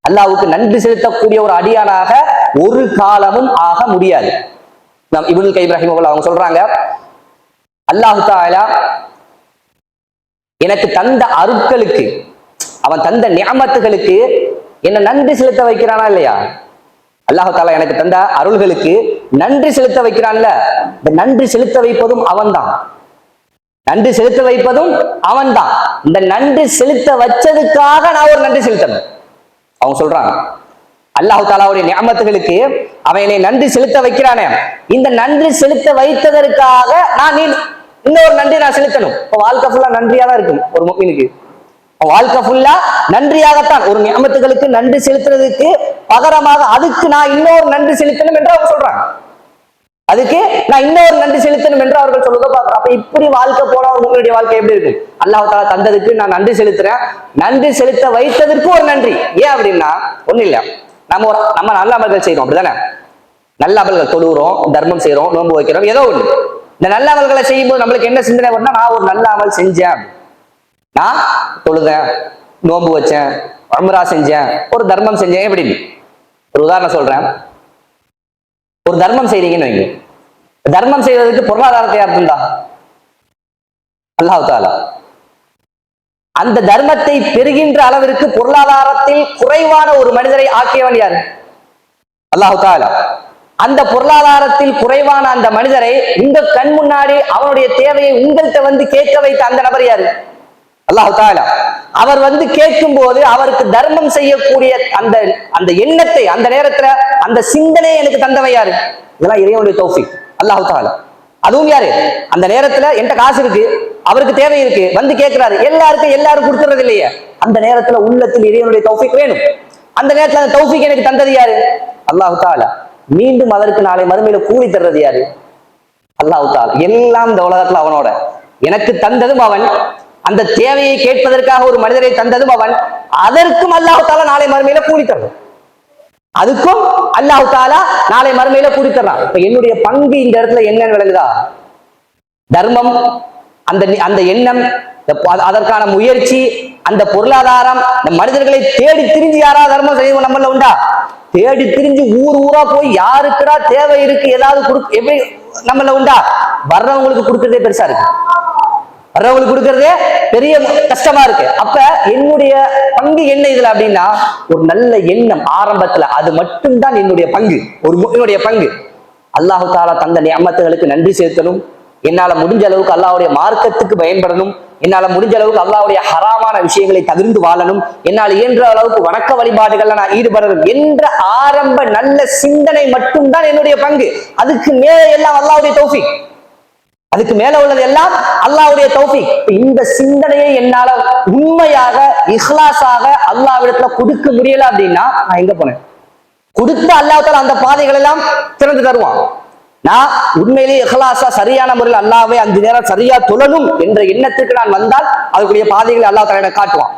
அல்லாஹ்வுக்கு நன்றி செலுத்தக்கூடிய ஒரு அடியானாக ஒரு காலமும் ஆக முடியாது. நாம் இப்னுல் கைம் ரஹிமஹுல்லாஹ் அவங்க சொல்றாங்க, அல்லாஹ் தஆலா எனக்கு தந்த அருட்களுக்கு, அவன் தந்த நிஅமத்துகளுக்கு என்ன நன்றி செலுத்த வைக்கிறானா இல்லையா? அல்லாஹ் தஆலா எனக்கு தந்த அருள்களுக்கு நன்றி செலுத்த வைக்கிறான்ல, இந்த நன்றி செலுத்த வைப்பதும் அவன்தான். நன்றி செலுத்த வைப்பதும் அவன்தான். இந்த நன்றி செலுத்த வச்சதுக்காக நான் ஒரு நன்றி செலுத்தணும். அவங்க சொல்றாங்க அல்லாஹ் தஆலாவுடைய நிஅமத்துகளுக்கு அவன் என்னை நன்றி செலுத்த வைக்கிறானே, இந்த நன்றி செலுத்த வைத்ததற்காக நான் இன்னொரு நன்றி நான் செலுத்தணும். இப்போ வாழ்க்கை ஃபுல்லா நன்றியா தான் இருக்கும் ஒரு முஃமினுக்கு. வாழ்க்கை ஃபுல்லா நன்றியாகத்தான். ஒரு நிஅமத்துகளுக்கு நன்றி செலுத்துறதுக்கு பகரமாக அதுக்கு நான் இன்னொரு நன்றி செலுத்தணும் என்று அவங்க சொல்றாங்க. அதுக்கு நான் இன்னொரு நன்றி செலுத்தணும் என்று அவர்கள் சொல்லுவதை பார்க்கிறோம். அப்ப இப்படி வாழ்க்கை போன ஒரு முஃமினுடைய வாழ்க்கை எப்படி இருக்கு? அல்லாஹ் தஆலா தந்ததுக்கு நான் நன்றி செலுத்துறேன், நன்றி செலுத்த வைத்ததற்கு ஒரு நன்றி. ஏன் அப்படின்னா ஒண்ணு இல்ல, நம்ம நல்ல அமல்கள் செய்யறோம் அப்படிதானே? நல்ல அமல்கள் தொழுகிறோம், தர்மம் செய்யறோம், நோன்பு வைக்கிறோம், ஏதோ ஒண்ணு. இந்த நல்ல அமல்களை செய்யும் போது நம்மளுக்கு என்ன சிந்தனை வரும்னா, நான் ஒரு நல்ல அமல் செஞ்சேன், நான் தொழுதேன், நோன்பு வச்சேன், உம்ரா செஞ்சேன், ஒரு தர்மம் செஞ்சேன். எப்படி? ஒரு உதாரணம் சொல்றேன். ஒரு தர்மம் செய்றீங்கன்னு வைங்க. தர்மம் செய்வதற்கு பொருளாதாரத்தை யார் தந்தா? அல்லாஹ் தஆலா. அந்த தர்மத்தை பெறுகின்ற அளவிற்கு பொருளாதாரத்தில் குறைவான ஒரு மனிதரை ஆக்கியவன் யாரு? அல்லாஹ் தஆலா. அந்த பொருளாதாரத்தில் குறைவான அந்த மனிதரை உங்க கண் முன்னாடி அவனுடைய தேவையை உங்கள்கிட்ட வந்து கேட்க வைத்த அந்த நபர் யாரு? அல்லாஹ் தஆலா. அவர் வந்து கேட்கும் போது அவருக்கு தர்மம் செய்யக்கூடிய அந்த அந்த எண்ணத்தை, அந்த நேரத்துல அந்த சிந்தனையை எனக்கு தந்தவை யாரு? இதெல்லாம் இறைவனுடைய தௌஃபீக். அல்லாஹ் தஆலா. அதுவும் யாரு? அந்த நேரத்துல என்கிட்ட காசு இருக்கு, அவருக்கு தேவை இருக்கு, வந்து கேட்கிறாரு, எல்லாரும் கொடுத்துறது இல்லையே, அந்த நேரத்துல உள்ளத்தில் இறைவனுடைய தௌஃபீக் வேணும். அந்த நேரத்துல அந்த தௌஃபீக் எனக்கு தந்தது யாரு? அல்லாஹ் தஆலா. மீண்டும் அதற்கு நாளை மறுமையில கூலி தர்றது யாரு? அல்லாஹ் தஆலா. எல்லாம் இந்த உலகத்துல அவனோட. எனக்கு தந்ததும் அவன், அந்த தேவையை கேட்பதற்காக ஒரு மனிதரை தந்ததும் அவன், அதற்கும் அல்லாஹ் தஆலா நாளை மறுமையில கூலி தர்றான். அதுக்கும் அல்லாஹ் தஆலா நாளை மறுமையில கூலி தர்றான். இப்ப என்னுடைய பங்கு இந்த இடத்துல என்னன்னு விளங்குதா? தர்மம், அந்த எண்ணம், அதற்கான முயற்சி, அந்த பொருளாதாரம், இந்த மனிதர்களை தேடி திரிஞ்சு யாராவது தர்மம் செய்வோம் நம்மள உண்டா? தேடி திரிஞ்சு ஊர் ஊரா போய் யாருக்குடா தேவை இருக்கு ஏதாவது எப்படி நம்மள உண்டா? வர்றவங்களுக்கு கொடுக்கறதே பெருசா இருக்கு, வர்றவங்களுக்கு கொடுக்கறதே பெரிய கஷ்டமா இருக்கு. அப்ப என்னுடைய பங்கு என்ன இதுல அப்படின்னா, ஒரு நல்ல எண்ணம் ஆரம்பத்துல, அது மட்டும்தான் என்னுடைய பங்கு, என்னுடைய பங்கு. அல்லாஹ் தஆலா தந்த நிஅமத்துகளுக்கு நன்றி செலுத்தணும். என்னால முடிஞ்ச அளவுக்கு அல்லாஹ்வுடைய மார்க்கத்துக்கு பயன்படணும். என்னால முடிஞ்ச அளவுக்கு அல்லாஹ்வுடைய ஹராமான விஷயங்களை தவிர்த்து வாழணும். என்னால் இயன்ற அளவுக்கு வணக்க வழிபாடுகள்ல நான் ஈடுபடணும் என்ற ஆரம்ப நல்ல சிந்தனை மட்டும்தான் என்னுடைய பங்கு. அதுக்கு மேல எல்லாம் அல்லாஹ்வுடைய தௌஃபீக். அதுக்கு மேல உள்ளது எல்லாம் அல்லாஹ்வுடைய தௌஃபீக். இந்த சிந்தனையை என்னால உண்மையாக இஹ்லாஸாக அல்லாஹ்விடத்துல கொடுக்க முடியல அப்படின்னா நான் எங்க போனேன்? கொடுத்த அல்லாஹ் தஆலா அந்த பாதைகள் எல்லாம் திறந்து தருவான். நான் உண்மையிலேயே இஹ்லாஸா சரியான முறையில் அல்லாஹ்வை அந்த நேரம் சரியா தொழணும் என்ற எண்ணத்துக்கு நான் வந்தால் அதுக்குரிய பாதைகளை அல்லாஹ் தஆலா எனக்கு காட்டுவான்.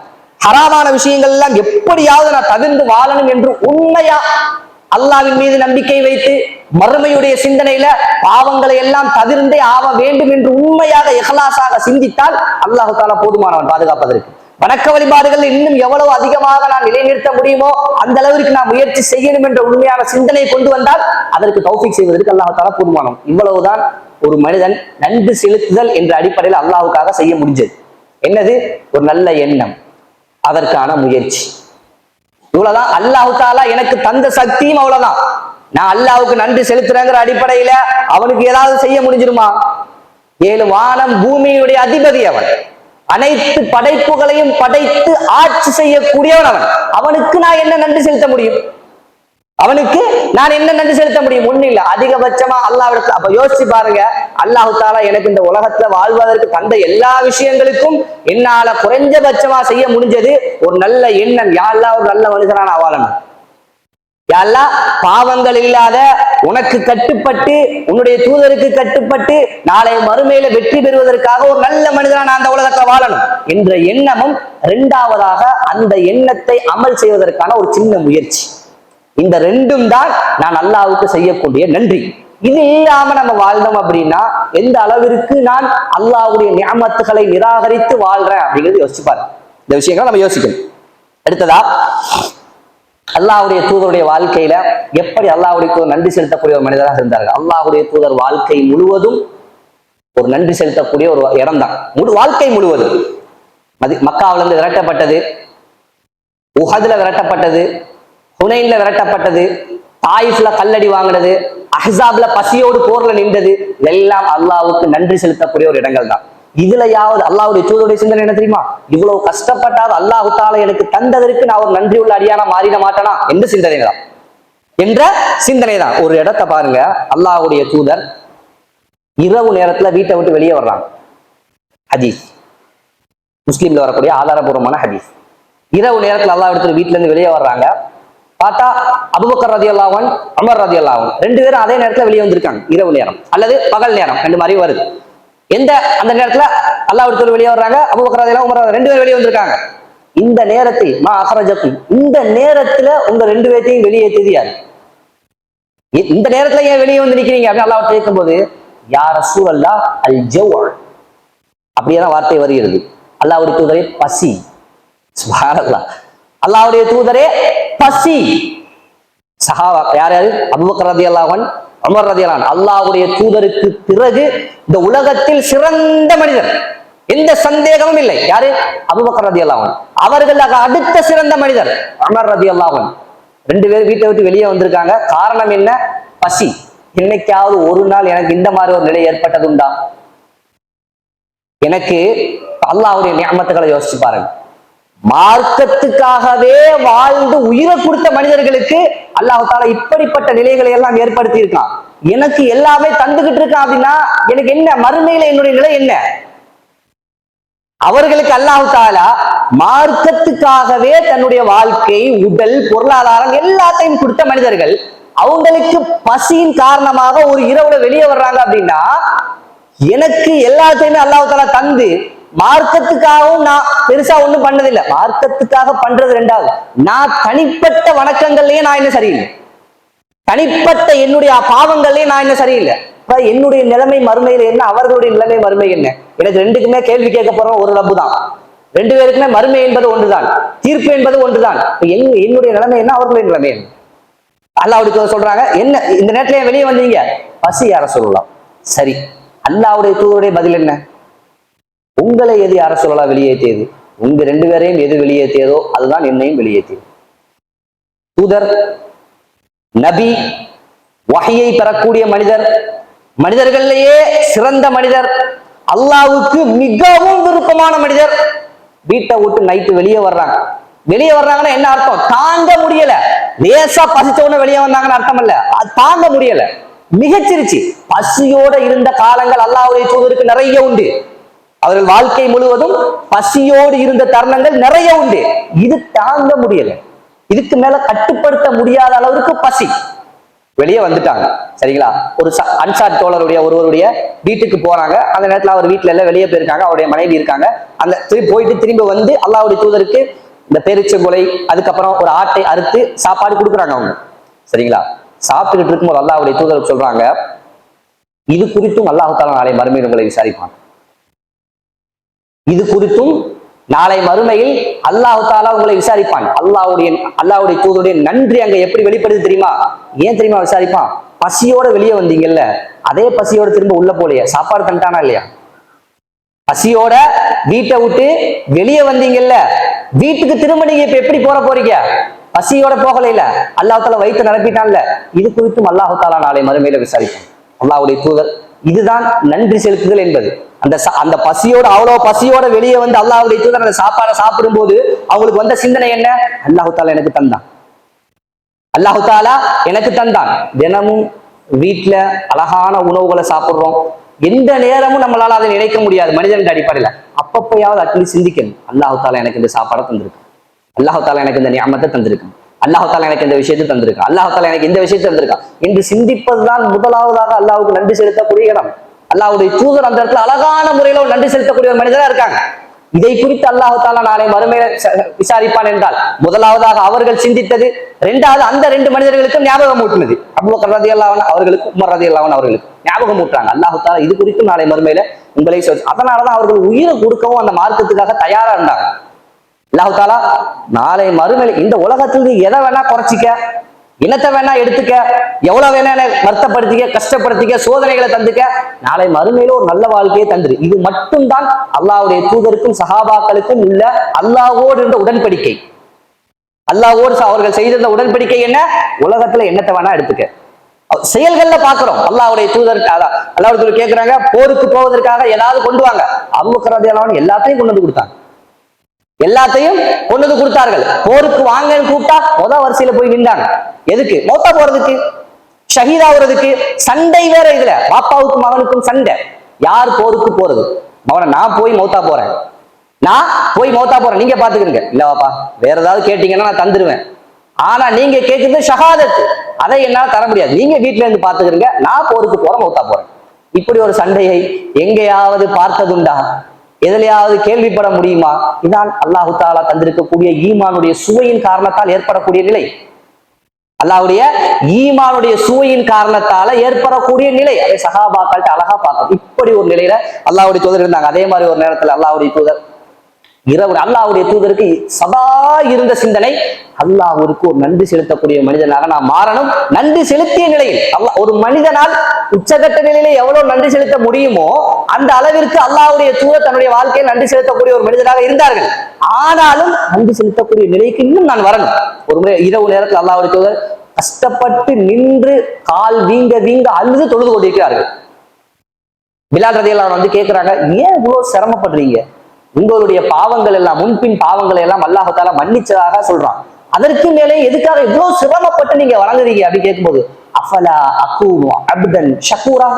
ஹராமான விஷயங்கள் எல்லாம் எப்படியாவது நான் தவிர்த்து வாழணும் என்று உண்மையா அல்லாஹ்வின் மீது நம்பிக்கை வைத்து மறுமையுடைய சிந்தனையில பாவங்களை எல்லாம் தவிர்ந்தே ஆக வேண்டும் என்று உண்மையாக இஹ்லாஸாக சிந்தித்தால் அல்லாஹ் தஆலா போதுமானவன் பாதுகாப்பதற்கு. வணக்க வழிபாடுகள் இன்னும் எவ்வளவு அதிகமாக நான் நிலைநிறுத்த முடியுமோ அந்த அளவிற்கு நான் முயற்சி செய்யணும் என்ற உண்மையான சிந்தனை கொண்டு வந்தால் அதற்கு தௌஃபீக் செய்வதற்கு அல்லாஹ் தஆலா போதுமானவன். இவ்வளவுதான் ஒரு மனிதன் நன்றி செலுத்துதல் என்ற அடிப்படையில் அல்லாஹ்வுக்காக செய்ய முடிஞ்சது. என்னது? ஒரு நல்ல எண்ணம், அதற்கான முயற்சி. இவ்வளவுதான். அல்லாஹ் தஆலா எனக்கு தந்த சக்தியும் அவ்வளவுதான். நான் அல்லாஹ்வுக்கு நன்றி செலுத்துறேங்கிற அடிப்படையில அவனுக்கு ஏதாவது செய்ய முடிஞ்சிருமா? 7 வானம் பூமியுடைய அதிபதி அவன். அனைத்து படைப்புகளையும் படைத்து ஆட்சி செய்யக்கூடியவன் அவன். அவனுக்கு நான் என்ன நன்றி செலுத்த முடியும்? அவனுக்கு நான் என்ன நன்றி செலுத்த முடியும்? ஒண்ணு இல்ல. அதிகபட்சமா அல்லாஹ்விடத்துல அப்ப யோசிச்சு பாருங்க. அல்லாஹ் தஆலா எனக்கு இந்த உலகத்துல வாழ்வதற்கு தந்த எல்லா விஷயங்களுக்கும் என்னால குறைஞ்சபட்சமா செய்ய முடிஞ்சது ஒரு நல்ல எண்ணம். யா அல்லாஹ், ஒரு நல்ல மனுஷனா நான் வாழணும். யா அல்லாஹ், பாவங்கள் இல்லாத உனக்கு கட்டுப்பட்டு உன்னுடைய தூதருக்கு கட்டுப்பட்டு நாளை மறுமையில வெற்றி பெறுவதற்காக ஒரு நல்ல மனிதனா நான் அந்த உலகத்தை வாழணும் என்ற எண்ணமும், இரண்டாவதாக அந்த எண்ணத்தை அமல் செய்வதற்கான ஒரு சின்ன முயற்சி. இந்த ரெண்டும் தான் நான் அல்லாஹ்வுக்கு செய்யக்கூடிய நன்றி. இது இல்லாம நம்ம வாழ்ந்தோம் அப்படின்னா எந்த அளவிற்கு நான் அல்லாஹ்வுடைய நிஅமத்துகளை நிராகரித்து வாழ்றேன் அப்படிங்கிறது யோசிச்சு பாருங்க. இந்த விஷயங்களை நம்ம யோசிக்கணும். அடுத்ததா, அல்லாஹ்வுடைய தூதருடைய வாழ்க்கையில எப்படி அல்லாஹ்வுடைய தூதர் நன்றி செலுத்தக்கூடிய ஒரு மனிதராக இருந்தார்கள். அல்லாஹ்வுடைய தூதர் வாழ்க்கை முழுவதும் ஒரு நன்றி செலுத்தக்கூடிய ஒரு இடம் தான். வாழ்க்கை முழுவதும் மக்காவில இருந்து விரட்டப்பட்டது, உஹதுல விரட்டப்பட்டது, ஹுனைன்ல விரட்டப்பட்டது, தாயிஃப்ல கல்லடி வாங்கினது, அஹ்ஸாப்ல பசியோடு போர்ல நின்றது, இதெல்லாம் அல்லாஹ்வுக்கு நன்றி செலுத்தக்கூடிய ஒரு இடங்கள் தான். இதுலயாவது அல்லாஹ்வுடைய தூதருடைய சிந்தனை என்ன தெரியுமா? இவ்வளவு கஷ்டப்பட்டால் அல்லாஹ் தஆலா எனக்கு தந்ததற்கு நான் ஒரு நன்றி உள்ள அடியானா மாறிட மாட்டேனா என்ற சிந்தனை தான், என்ற சிந்தனை தான். ஒரு இடத்தை பாருங்க, அல்லாஹ்வுடைய தூதர் இரவு நேரத்துல வீட்டை விட்டு வெளியே வர்றாங்க. ஹதீஸ் முஸ்லீம்ல வரக்கூடிய ஆதாரபூர்வமான ஹதீஸ். இரவு நேரத்துல அல்லாஹ் இடத்துல வீட்டுல இருந்து வெளியே வர்றாங்க. பார்த்தா அபூபக்கர் ரலியல்லாஹு அன்ஹு, உமர் ரலியல்லாஹு அன்ஹு ரெண்டு பேரும் அதே நேரத்துல வெளியே வந்திருக்காங்க. இரவு நேரம் அல்லது பகல் நேரம் ரெண்டு மாதிரி வருது. அந்த நேரத்துல அல்லாஹ் இடத்துல வெளியே வர்றாங்க, அபூபக்கர் ரலியல்லாஹு அன்ஹு, உமர் ரெண்டு பேரும் வெளியே வந்திருக்காங்க. இந்த நேரத்தில் மா அஹ்ரஜக்கும், இந்த நேரத்துல உங்க ரெண்டு பேர்த்தையும் வெளியேற்றியது யாரு? இந்த நேரத்துல ஏன் வெளியே வந்து நிக்கிறீங்க அப்படின்னு அல்லாஹ் கேட்கும்போது, யா ரசூலல்லாஹ் அல் ஜௌஅ, அப்படியேதான் வார்த்தை வருகிறது. அல்லாஹ்வுடைய தூதரே பசி. சுப்ஹானல்லாஹ், அல்லாஹ்வுடைய தூதரே பசி. சஹாபா யார் யாரு? அபூபக்கர் ரலியல்லாஹு அன்ஹு, உமர் ரலியல்லாஹு அன்ஹு. அல்லாஹ்வுடைய தூதருக்கு பிறகு இந்த உலகத்தில் சிறந்த மனிதர், எந்த சந்தேகமும் இல்லை. யாரு? அபூபக்கர் ரலியல்லாஹு அன்ஹு. அவர்களுக்கு அடுத்த சிறந்த மனிதர் உமர் ரலியல்லாஹு அன்ஹு. ரெண்டு பேரும் வீட்டை விட்டு வெளியே வந்திருக்காங்க. காரணம் என்ன? பசி. என்னைக்காவது ஒரு நாள் எனக்கு இந்த மாதிரி ஒரு நிலை ஏற்பட்டதுண்டா? எனக்கு அல்லாஹ்வுடைய நிஅமத்துகளை யோசிச்சு பாருங்க. மார்க்கத்துக்காகவே வாழ்ந்து உயிரை கொடுத்த மனிதர்களுக்கு அல்லாஹ் தஆலா இப்படிப்பட்ட நிலைகளை எல்லாம் ஏற்படுத்தி இருக்கான். எனக்கு எல்லாமே தந்துகிட்டு இருக்கான் அப்படின்னா எனக்கு என்ன மறுமையில என்னுடைய நிலை என்ன? அவர்களுக்கு அல்லாஹ் தஆலா மார்க்கத்துக்காகவே தன்னுடைய வாழ்க்கை, உடல், பொருளாதாரம் எல்லாத்தையும் கொடுத்த மனிதர்கள், அவங்களுக்கு பசியின் காரணமாக ஒரு இரவுல வெளியே வர்றாங்க அப்படின்னா, எனக்கு எல்லாத்தையுமே அல்லாஹ் தஆலா தந்து மார்க்கத்துக்காகவும் நான் பெருசா ஒண்ணும் பண்ணதில்லை. மார்க்கத்துக்காக பண்றது ரெண்டாவது, நான் தனிப்பட்ட வணக்கங்கள்லயே நான் என்ன சரியில்லை, தனிப்பட்ட என்னுடைய பாவங்கள்லயே நான் என்ன சரியில்லை. இப்ப என்னுடைய நிலைமை மறுமையில என்ன, அவர்களுடைய நிலைமை மறுமை என்ன? எனக்கு ரெண்டுக்குமே கேள்வி கேட்க போறோம் ஒரு ரப்பு தான். ரெண்டு பேருக்குமே மறுமை என்பது ஒன்றுதான், தீர்ப்பு என்பது ஒன்றுதான். என்னுடைய நிலைமை என்ன, அவர்களுடைய நிலைமை என்ன? அல்லாஹ்வுடைய சொல்றாங்க, என்ன இந்த நேரத்துல வெளியே வந்தீங்க? பசி. யார சொல்லலாம்? சரி, அல்லாஹ்வுடைய தூதருடைய பதில் என்ன? உங்களை எது யார சொல்லலாம் வெளியேற்றியது? உங்க ரெண்டு பேரையும் எது வெளியேற்றியதோ அதுதான் என்னையும் வெளியேற்றியது. தூதர், நபி, வஹியை பெறக்கூடிய மனிதர், மனிதர்களிலேயே சிறந்த மனிதர், அல்லாஹ்வுக்கு மிகவும் விருப்பமான மனிதர், வீட்டை விட்டு நைட்டு வெளியே வர்றாங்க. வெளியே வர்றாங்கன்னா என்ன அர்த்தம்? தாங்க முடியல. லேசா பசிச்ச உடனே வெளியே வந்தாங்கன்னு அர்த்தம் இல்ல, தாங்க முடியல, மிகச்சிருச்சு. பசியோட இருந்த காலங்கள் அல்லாஹ்வுடைய தூதருக்கு நிறைய உண்டு. அவர்கள் வாழ்க்கை முழுவதும் பசியோடு இருந்த தருணங்கள் நிறைய உண்டு. இது தாங்க முடியல, இதுக்கு மேல கட்டுப்படுத்த முடியாத அளவுக்கு பசி. வெளியே வந்துட்டாங்க. சரிங்களா? ஒரு அன்சார் தோழருடைய ஒருவருடைய வீட்டுக்கு போறாங்க. அந்த நேரத்துல அவர் வீட்டுல எல்லாம் வெளியே போயிருக்காங்க, அவருடைய மனைவி இருக்காங்க. அந்த போயிட்டு திரும்ப வந்து அல்லாஹ்வுடைய தூதருக்கு இந்த பேரிச்சம்பழை, அதுக்கப்புறம் ஒரு ஆட்டை அறுத்து சாப்பாடு கொடுக்குறாங்க அவங்க. சரிங்களா? சாப்பிட்டுக்கிட்டு இருக்கும்போது அல்லாஹ்வுடைய தூதருக்கு சொல்றாங்க, இது குறித்தும் அல்லாஹ் தஆலா நாளை மறுமையில் உங்களை விசாரிப்பான். இது குறித்தும் நாளை மறுமையில் அல்லாஹ் தஆலா உங்களை விசாரிப்பான். அல்லாஹ்வுடைய தூதருடைய நன்றி அங்க எப்படி வெளிப்படுது தெரியுமா? ஏன் தெரியுமா விசாரிப்பான்? பசியோட வெளியே வந்தீங்கல்ல, அதே பசியோட திரும்ப உள்ள போலையா? சாப்பாடு தந்துட்டானா இல்லையா? பசியோட வீட்டை விட்டு வெளியே வந்தீங்கல்ல, வீட்டுக்கு திரும்ப நீங்க இப்ப எப்படி போறீங்க? பசியோட போகல இல்ல, அல்லாஹ் தஆலா வயிற்று நிரப்பிட்டான்ல. இது குறித்தும் அல்லாஹ் தஆலா நாளை மறுமையில விசாரிப்பான். அல்லாஹ்வுடைய தூதர், இதுதான் நன்றி செலுத்துதல் என்பது. அந்த பசியோட, அவ்வளவு பசியோட வெளியே வந்து அல்லாஹ்வுடைய தூதர் அந்த சாப்பாடை சாப்பிடும் போது அவங்களுக்கு வந்த சிந்தனை என்ன? அல்லாஹ் தஆலா எனக்கு தந்தான், அல்லாஹ் தஆலா எனக்கு தந்தான். தினமும் வீட்டுல அழகான உணவுகளை சாப்பிடுறோம். எந்த நேரமும் நம்மளால அதை நினைக்க முடியாது மனிதன் அடிப்படையில. அப்பப்பயாவது அட்லீஸ்ட் சிந்திக்கணும், அல்லாஹ் தஆலா எனக்கு இந்த சாப்பாடை தந்திருக்கு, அல்லாஹ் தஆலா எனக்கு இந்த நிஅமத்தை தந்திருக்கு, அல்லாஹ் தஆலா எனக்கு இந்த விஷயத்தை தந்திருக்கான், அல்லாஹ் தஆலா எனக்கு இந்த விஷயத்தை தந்திருக்கான் என்று சிந்திப்பதுதான் முதலாவதாக அல்லாஹ்வுக்கு நன்றி செலுத்தக்கூடிய இடம். அல்லாஹ்வுடைய தூதர் அந்த இடத்துல அழகான முறையில நன்றி செலுத்தக்கூடிய ஒரு மனிதரா இருக்காங்க. இதை குறித்து அல்லாஹ் தஆலா நாளை மறுமையில விசாரிப்பான் என்றால், முதலாவதாக அவர்கள் சிந்தித்தது, இரண்டாவது அந்த ரெண்டு மனிதர்களுக்கும் ஞாபகம் ஊட்டினது. அபூபக்கர் ரலியல்லாஹு அன்ஹு அவர்களுக்கும் உமர் ரலியல்லாஹு அன்ஹு அவர்களுக்கு ஞாபகம் ஊட்டுறாங்க. அல்லாஹ் தஆலா இது குறித்தும் நாளை மறுமையில உங்களை அதனாலதான் அவர்கள் உயிரை கொடுக்கவும் அந்த மார்க்கத்துக்காக தயாரா இருந்தாங்க. அல்லாஹ் தஆலா நாளை மறுமையில இந்த உலகத்துல எதை வேணா குறைச்சிக்க, இனத்தை வேணா எடுத்துக்க, எவ்வளவு வேணா வருத்தப்படுத்திக்க, கஷ்டப்படுத்திக்க, சோதனைகளை தந்துக்க, நாளை மறுமையில ஒரு நல்ல வாழ்க்கையை தந்துரு. இது மட்டும்தான் அல்லாஹ்வுடைய தூதருக்கும் சஹாபாக்களுக்கும் உள்ள அல்லாஹ்வோடு இருந்த உடன்படிக்கை. அல்லாஹ்வோடு அவர்கள் செய்திருந்த உடன்படிக்கை என்ன? உலகத்துல என்னத்தை வேணா எடுத்துக்க, செயல்கள்ல பாக்குறோம். அல்லாஹ்வுடைய தூதர் அல்லாஹ்வுடைய தூதர் கேட்கிறாங்க, போருக்கு போவதற்காக ஏதாவது கொண்டு வாங்க. அபூபக்கர் ரலியல்லாஹு அன்ஹு எல்லாத்தையும் கொண்டு வந்து கொடுத்தாங்க. எல்லாத்தையும் கொண்டு வந்து கொடுத்தார்கள். போருக்கு வாங்கன்னு கூப்பிட்டா முதல் வரிசையில போய் நின்றாங்க. எதுக்கு? மௌத்தா போறதுக்கு, ஷஹீதாகிறதுக்கு. சண்டை வேற இதுல, பாப்பாவுக்கும் மகனுக்கும் சண்டை. யார் போருக்கு போறது? மகனை நான் போய் மௌத்தா போறேன், நான் போய் மௌத்தா போறேன், நீங்க பாத்துக்கிறீங்க. இல்ல பாப்பா, வேற ஏதாவது கேட்டீங்கன்னா நான் தந்துருவேன். ஆனா நீங்க கேட்கறது ஷஹாதத், அதை என்னால தர முடியாது, நீங்க வீட்டுல இருந்து பாத்துக்கிறீங்க, நான் போருக்கு போறேன், மௌத்தா போறேன். இப்படி ஒரு சண்டையை எங்கேயாவது பார்த்ததுண்டா? எதிலையாவது கேள்விப்பட முடியுமா? இதான் அல்லாஹு தாலா தந்திருக்கக்கூடிய ஈமானுடைய சுவையின் காரணத்தால் ஏற்படக்கூடிய நிலை. அல்லாஹ்வுடைய ஈமானுடைய சுவையின் காரணத்தால ஏற்படக்கூடிய நிலை. அதை சஹாபாக்கள்கிட்ட அழகா பார்க்கணும். இப்படி ஒரு நிலையில அல்லாஹ்வுடைய தூதர் இருந்தாங்க. அதே மாதிரி ஒரு நேரத்துல அல்லாஹ்வுடைய தூதர் இரவு, அல்லாஹ்வுடைய தூதருக்கு சதா இருந்த சிந்தனை, அல்லாஹ்வுக்கு ஒரு நன்றி செலுத்தக்கூடிய மனிதனாக நான் மாறணும். நன்றி செலுத்திய நிலையில் அல்லாஹ், ஒரு மனிதனால் உச்சகட்ட நிலையில எவ்வளவு நன்றி செலுத்த முடியுமோ அந்த அளவிற்கு அல்லாஹ்வுடைய தூதர் தன்னுடைய வாழ்க்கையில் நன்றி செலுத்தக்கூடிய ஒரு மனிதனாக இருந்தார்கள். ஆனாலும் நன்றி செலுத்தக்கூடிய நிலைக்கு இன்னும் நான் வரணும். ஒரு முறை இரவு நேரத்தில் அல்லாஹ்வுடைய தூதர் கஷ்டப்பட்டு நின்று கால் வீங்க வீங்க அழுது தொழுது கொண்டிருக்கிறார்கள். பிலால் ரலியல்லாஹு அன்ஹு வந்து கேட்கிறாங்க, ஏன் இவ்வளவு சிரமப்படுறீங்க? உங்களுடைய பாவங்கள் எல்லாம், முன்பின் பாவங்களை எல்லாம் அல்லாஹ் தஆலா மன்னிச்சதாக சொல்றான். அதற்கு மேலே எதுக்காக இவ்வளவு சிரமப்பட்டு நீங்க வணங்குறீங்க அப்படின்னு கேட்கும்போது, அஃபலா அகூனு அப்தன் ஷக்கூரா,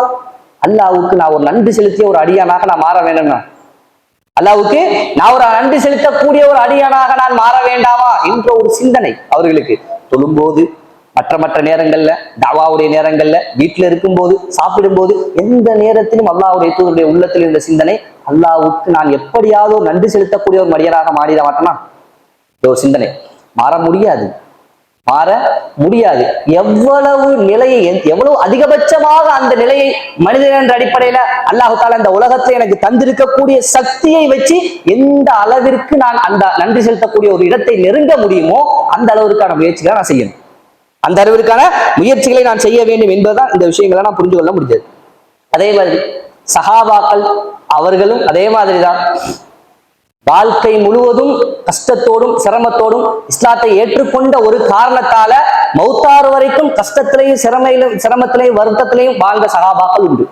அல்லாஹ்வுக்கு நான் ஒரு நன்றி செலுத்திய ஒரு அடியானாக நான் மாற வேண்டும்னா, அல்லாஹ்வுக்கு நான் ஒரு நன்றி செலுத்தக்கூடிய ஒரு அடியானாக நான் மாற வேண்டாமா என்ற ஒரு சிந்தனை அவர்களுக்கு. தொழும்போது, மற்ற நேரங்கள்ல, தாவாவுடைய நேரங்கள்ல, வீட்டுல இருக்கும்போது, சாப்பிடும்போது, எந்த நேரத்திலும் அல்லாஹ்வுடைய தூதருடைய உள்ளத்தில் இருந்த சிந்தனை, அல்லாஹ்வுக்கு நான் எப்படியாவது ஒரு நன்றி செலுத்தக்கூடிய ஒரு மனிதனாக மாறிட மாட்டேனா? ஒரு சிந்தனை மாற முடியாது, மாற முடியாது. எவ்வளவு நிலையை, எவ்வளவு அதிகபட்சமாக அந்த நிலையை மனிதன் என்ற அடிப்படையில அல்லாஹ் தஆலா இந்த உலகத்தை எனக்கு தந்திருக்கக்கூடிய சக்தியை வச்சு எந்த அளவிற்கு நான் அந்த நன்றி செலுத்தக்கூடிய ஒரு இடத்தை நெருங்க முடியுமோ அந்த அளவிற்கான முயற்சிகளை நான் செய்யணும். அந்த அளவிற்கான முயற்சிகளை நான் செய்ய வேண்டும் என்பதுதான் இந்த விஷயங்களை நான் புரிந்து கொள்ள முடிஞ்சது. அதே மாதிரி சஹாபாக்கள் அவர்களும் அதே மாதிரிதான் வாழ்க்கை முழுவதும் கஷ்டத்தோடும் சிரமத்தோடும் இஸ்லாத்தை ஏற்றுக்கொண்ட ஒரு காரணத்தால மௌத்தாறு வரைக்கும் கஷ்டத்திலையும் சிரமத்திலையும் வருத்தத்திலையும் வாழ்ந்த சஹாபாக்கள் உண்டு.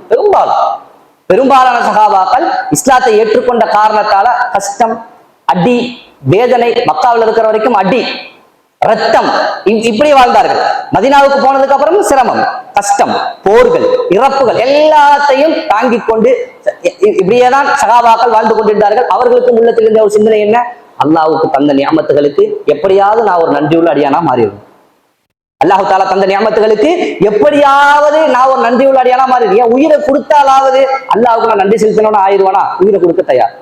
பெரும்பாலான சஹாபாக்கள் இஸ்லாத்தை ஏற்றுக்கொண்ட காரணத்தால கஷ்டம், அடி, வேதனை, மக்காவில் இருக்கிற வரைக்கும் அடி, ரத்தம், இப்படி வாழ்ந்தார்கள். மதீனாவுக்கு போனதுக்கு அப்புறம் சிரமம், கஷ்டம், போர்கள், இறப்புகள் எல்லாத்தையும் தாங்கிக் கொண்டு இப்படியேதான் சகாபாக்கள் வாழ்ந்து கொண்டிருந்தார்கள். அவர்களுக்கு உள்ளத்தில் இருந்த ஒரு சிந்தனை என்ன? அல்லாஹ்வுக்கு தந்த நியாமத்துகளுக்கு எப்படியாவது நான் ஒரு நன்றியுள்ள அடியானா மாறிடுவேன். அல்லாஹ் தஆலா தந்த நியாமத்துகளுக்கு எப்படியாவது நான் ஒரு நன்றியுள்ள அடியானா மாறிடுவேன். உயிரை கொடுத்தாலாவது அல்லாஹ்வுக்கு நான் நன்றி செலுத்தணும்னு ஆயிடுவானா? உயிரை கொடுக்க தயார்.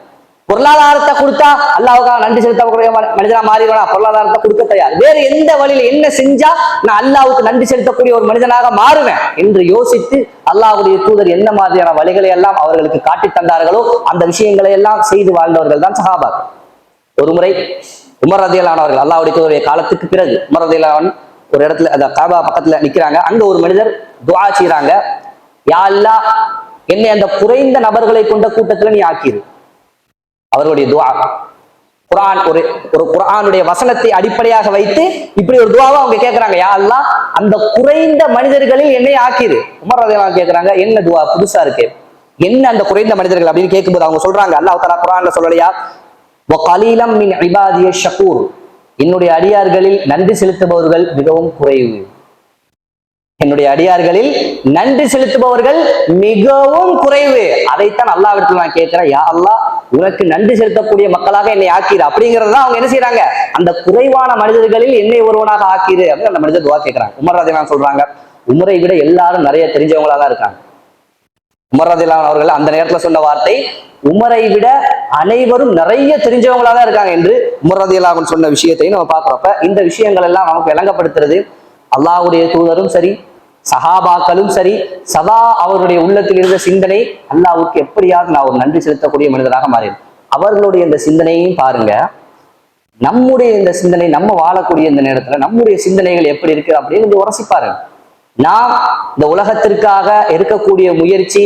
பொருளாதாரத்தை கொடுத்தா அல்லாஹ்வுக்காக நன்றி செலுத்தக்கூடிய மனிதனா மாறிடுவானா? பொருளாதாரத்தை கொடுக்க தயார். வேறு எந்த வழியில என்ன செஞ்சா நான் அல்லாஹ்வுக்கு நன்றி செலுத்தக்கூடிய ஒரு மனிதனாக மாறுவேன் என்று யோசித்து அல்லாஹ்வுடைய தூதர் என்ன மாதிரியான வழிகளை எல்லாம் அவர்களுக்கு காட்டி தந்தார்களோ அந்த விஷயங்களை எல்லாம் செய்து வாழ்ந்தவர்கள் தான் சஹாபாக்கள். ஒரு முறை உமர் ரலியல்லாஹு அன்ஹு அவர்கள், அல்லாஹ்வுடைய தூதருடைய காலத்துக்கு பிறகு உமர் ரலியல்லாஹு அன்ஹு ஒரு இடத்துல, அந்த காபா பக்கத்துல நிக்கிறாங்க. அங்க ஒரு மனிதர் துஆ செய்றாங்க, யா அல்லாஹ், என்னை அந்த குறைந்த நபர்களை கொண்ட கூட்டத்துல நீ ஆக்கிரு. அவர்களுடைய துஆ குர்ஆன், ஒரு குர்ஆனுடைய வசனத்தை அடிப்படையாக வைத்து இப்படி ஒரு துஆவை அவங்க கேட்கிறாங்க, யா அல்லாஹ், அந்த குறைந்த மனிதர்களில் என்னை ஆக்கிரு. உமர் ரலியல்லாஹு அன்ஹு கேட்கிறாங்க, என்ன துஆ புதுசா இருக்கு, என்ன அந்த குறைந்த மனிதர்கள் அப்படின்னு கேட்கும்போது அவங்க சொல்றாங்க, அல்லாஹ் தஆலா குர்ஆன்ல சொல்லலையா, வகலீலம் மின் இபாதிய ஷகூர், என்னுடைய அடியார்களில் நன்றி செலுத்துபவர்கள் மிகவும் குறைவு. என்னுடைய அடியார்களில் நன்றி செலுத்துபவர்கள் மிகவும் குறைவு. அதைத்தான் அல்லாஹ்விடத்தில் நான் கேட்கிறேன், யா அல்லாஹ், உனக்கு நன்றி செலுத்தக்கூடிய மக்களாக என்னை ஆக்கிரு. அப்படிங்கிறதா அவங்க என்ன செய்யறாங்க, அந்த குறைவான மனிதர்களில் என்னை ஒருவனாக ஆக்கிரு அப்படின்னு அந்த மனிதர் துஆ கேட்கிறாங்க. உமர் ரலியல்லாஹு சொல்றாங்க, உமரை விட எல்லாரும் நிறைய தெரிஞ்சவங்களா தான் இருக்காங்க. உமர் ரலியல்லாஹு அவர்கள் அந்த நேரத்துல சொன்ன வார்த்தை, உமரை விட அனைவரும் நிறைய தெரிஞ்சவங்களா தான் இருக்காங்க என்று உமர் ரலியல்லாஹு சொன்ன விஷயத்தையும் நம்ம பார்க்கிறப்ப இந்த விஷயங்கள் எல்லாம் நமக்கு விளங்கப்படுத்துறது, அல்லாஹ்வுடைய தூதரும் சரி, சஹாபாக்களும் சரி, சதா அவருடைய உள்ளத்தில் இருந்த சிந்தனை, அல்லாஹ்வுக்கு எப்படியாவது நான் ஒரு நன்றி செலுத்தக்கூடிய மனிதராக மாறிடும். அவர்களுடைய இந்த சிந்தனையும் பாருங்க, நம்முடைய இந்த சிந்தனை, நம்ம வாழக்கூடிய இந்த நேரத்துல நம்முடைய சிந்தனைகள் எப்படி இருக்கு அப்படின்னு உரசிப்பாரு. நாம் இந்த உலகத்திற்காக எடுக்கக்கூடிய முயற்சி,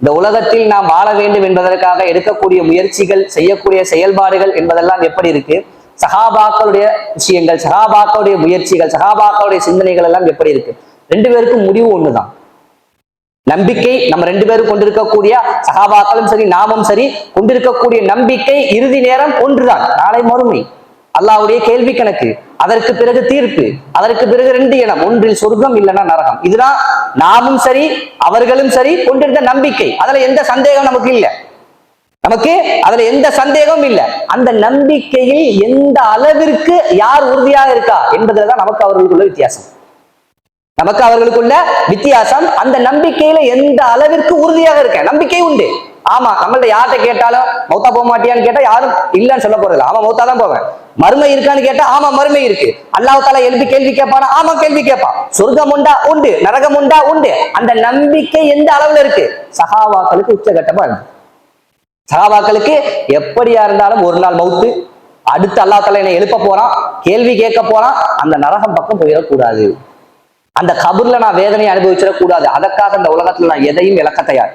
இந்த உலகத்தில் நாம் வாழ வேண்டும் என்பதற்காக எடுக்கக்கூடிய முயற்சிகள், செய்யக்கூடிய செயல்பாடுகள் என்பதெல்லாம் எப்படி இருக்கு, சஹாபாக்களுடைய விஷயங்கள், சஹாபாக்களுடைய முயற்சிகள், சஹாபாக்களுடைய சிந்தனைகள் எல்லாம் எப்படி இருக்கு. ரெண்டு பேருக்கும் முடிவு ஒண்ணுதான். நம்பிக்கை நம்ம ரெண்டு பேரும் கொண்டிருக்கக்கூடிய சகாபாக்களும் சரி நாமும் சரி கொண்டிருக்கக்கூடிய நம்பிக்கை இறுதி நேரம் ஒன்றுதான், நாளை மறுமை, அல்லாஹ்வுடைய கேள்வி கணக்கு, அதற்கு பிறகு தீர்ப்பு, அதற்கு பிறகு ரெண்டு இனம், ஒன்றில் சொர்க்கம் இல்லைன்னா நரகம். இதுதான் நாமும் சரி அவர்களும் சரி கொண்டிருந்த நம்பிக்கை. அதுல எந்த சந்தேகம் நமக்கு இல்லை, நமக்கு அதுல எந்த சந்தேகமும் இல்லை. அந்த நம்பிக்கையில் எந்த அளவிற்கு யார் உறுதியாக இருக்கா என்பதுலதான் நமக்கு அவர்களுக்குள்ள வித்தியாசம். நமக்கு அவர்களுக்குள்ள வித்தியாசம் அந்த நம்பிக்கையில எந்த அளவிற்கு உறுதியாக இருக்க. நம்பிக்கை உண்டு, ஆமா, நம்மள்ட்ட யார்கிட்ட கேட்டாலும் மௌத்தா போக மாட்டியான்னு கேட்டா யாரும் இல்லைன்னு சொல்ல போறது, ஆமா மௌத்தா தான் போவேன். மறுமை இருக்கான்னு கேட்டா ஆமா மறுமை இருக்கு. அல்லாஹ் தஆலா எழுப்பி கேள்வி கேட்பானா, ஆமா கேள்வி கேட்பான். சொர்க்கம் உண்டா, உண்டு. நரகம் உண்டா, உண்டு. அந்த நம்பிக்கை எந்த அளவுல இருக்கு? சஹாபாக்களுக்கு உச்சகட்டமா இருக்கு. சஹாபாக்களுக்கு எப்படியா இருந்தாலும் ஒரு நாள் மௌத்து, அடுத்து அல்லாஹ் தஆலா என்னை எழுப்ப போறான், கேள்வி கேட்க போறான், அந்த நரகம் பக்கம் போயிடக்கூடாது, அந்த கபர்ல நான் வேதனையை அனுபவிச்சிடக்கூடாது, அதற்காக அந்த உலகத்துல நான் எதையும் இழக்க தயார்,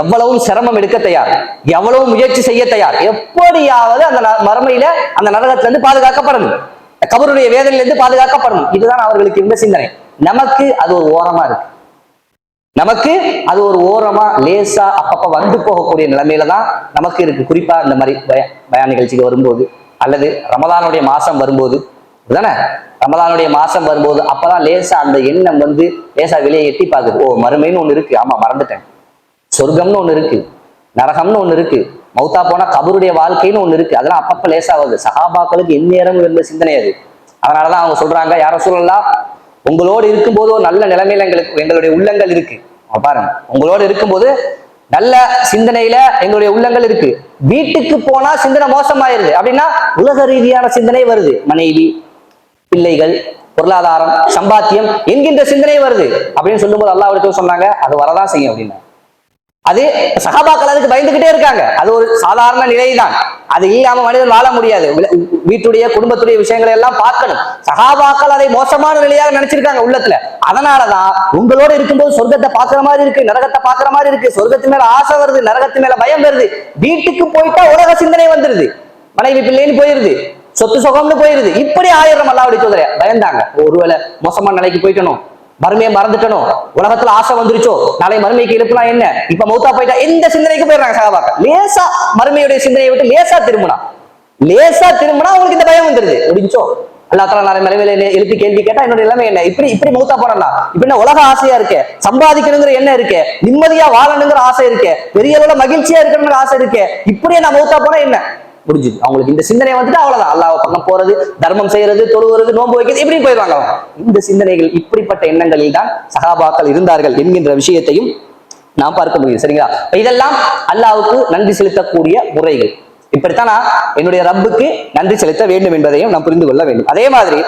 எவ்வளவும் சிரமம் எடுக்க தயார், எவ்வளவு முயற்சி செய்ய தயார், எப்படியாவது அந்த மறுமையில அந்த நரகத்துல இருந்து பாதுகாக்கப்படணும், கபருடைய வேதனையில இருந்து பாதுகாக்கப்படணும். இதுதான் அவர்களுக்கு இருந்த சிந்தனை. நமக்கு அது ஒரு ஓரமா இருக்கு, நமக்கு அது ஒரு ஓரமா லேசா அப்பப்ப வந்து போகக்கூடிய நிலைமையில தான் நமக்கு இருக்கு. குறிப்பா இந்த மாதிரி பயான் நிகழ்ச்சிக்கு வரும்போது அல்லது ரமதானுடைய மாசம் வரும்போது தானே, ரமதானுடைய மாசம் வரும்போது அப்பதான் லேசா அந்த எண்ணம் வந்து லேசா வெளியே எட்டி பாக்குது. ஓ மறுமைன்னு ஒண்ணு இருக்கு, ஆமா மறந்துட்டேன், சொர்க்கம்னு ஒண்ணு இருக்கு, நரகம்னு ஒண்ணு இருக்கு, மௌத்தா போனா கபருடைய வாழ்க்கைன்னு ஒண்ணு இருக்கு. அதெல்லாம் அப்பப்ப லேசா வருது. சஹாபாக்களுக்கு எந்நேரமும் இருந்த சிந்தனை அது. அதனாலதான் அவங்க சொல்றாங்க, யார சொல்லலாம், உங்களோடு இருக்கும்போது ஒரு நல்ல நிலைமையில எங்களுடைய உள்ளங்கள் இருக்கு. பாருங்க, உங்களோடு இருக்கும்போது நல்ல சிந்தனையில எங்களுடைய உள்ளங்கள் இருக்கு, வீட்டுக்கு போனா சிந்தனை மோசமாயிருது. அப்படின்னா உலக ரீதியான சிந்தனை வருது, மனைவி, பிள்ளைகள், பொருளாதாரம், சம்பாத்தியம் என்கின்ற சிந்தனை வருது. அப்படின்னு சொல்லும்போது அல்லாஹ் அவருக்கு சொன்னாங்க, அது வரதான் செய்யும் அப்படின்னா. அது சஹாபாக்கள் அதுக்கு பயந்துகிட்டே இருக்காங்க. அது ஒரு சாதாரண நிலைதான், அது இல்லாம மனிதன் வாழ முடியாது. வீட்டுடைய குடும்பத்துடைய விஷயங்களை எல்லாம் பார்க்கணும். சஹாபாக்கள் அதை மோசமான நிலையாக நினைச்சிருக்காங்க உள்ளத்துல. அதனாலதான் உங்களோட இருக்கும்போது சொர்க்கத்தை பாக்குற மாதிரி இருக்கு, நரகத்தை பாக்குற மாதிரி இருக்கு, சொர்க்கத்து மேல ஆசை வருது, நரகத்து மேல பயம் வருது. வீட்டுக்கு போயிட்டா உலக சிந்தனை வந்துருது, மனைவி பிள்ளைன்னு போயிருது, சொத்து சுகம்னு போயிருது. இப்படி ஆயிரம் அல்லாஹ்வுடைய தூதரே பயந்தாங்க, ஒருவேளை மோசமான நிலைக்கு போயிட்டணும், மறுமையை மறந்துட்டணும், உலகத்துல ஆசை வந்துருச்சோ, நாளை மறுமைக்கு எழுப்புனா என்ன, இப்ப மௌத்தா போயிட்டா, எந்த சிந்தனைக்கு போயிடுறாங்க சஹாபாக்கள். லேசா மறுமையுடைய சிந்தனையை விட்டு லேசா திரும்பினா அவங்களுக்கு இந்த பயம் வந்துருது. முடிஞ்சோ, அல்லாஹ் தஆலா நாளை மறுமையில எழுப்பி கேள்வி கேட்டா என்னோட நிலைமை என்ன, இப்படி மௌத்தா போனா இப்ப என்ன உலக ஆசையா இருக்கு, சம்பாதிக்கணுங்கிற என்ன இருக்கு, நிம்மதியா வாழணுங்கிற ஆசை இருக்கு, பெரிய அளவுல மகிழ்ச்சியா இருக்கணுங்கிற ஆசை இருக்கு, இப்படியே நான் மௌத்தா போனா என்ன முடிஞ்சுது. அவங்களுக்கு இந்த சிந்தனை வந்துட்டு அவ்வளவுதான், அல்லாஹ் பக்கம் போறது, தர்மம் செய்யறது, தொழுவது, நோன்பு வைக்கிறது, இப்படி போயிடுவாங்க. இந்த சிந்தனைகள், இப்படிப்பட்ட எண்ணங்களில் தான் சஹாபாக்கள் இருந்தார்கள் என்கின்ற விஷயத்தையும் நாம் பார்க்க முடியும். சரிங்களா? இதெல்லாம் அல்லாஹ்வுக்கு நன்றி செலுத்தக்கூடிய முறைகள். இப்படித்தான் நான் என்னுடைய ரப்புக்கு நன்றி செலுத்த வேண்டும் என்பதையும் நாம் புரிந்து கொள்ள வேண்டும். அதே மாதிரி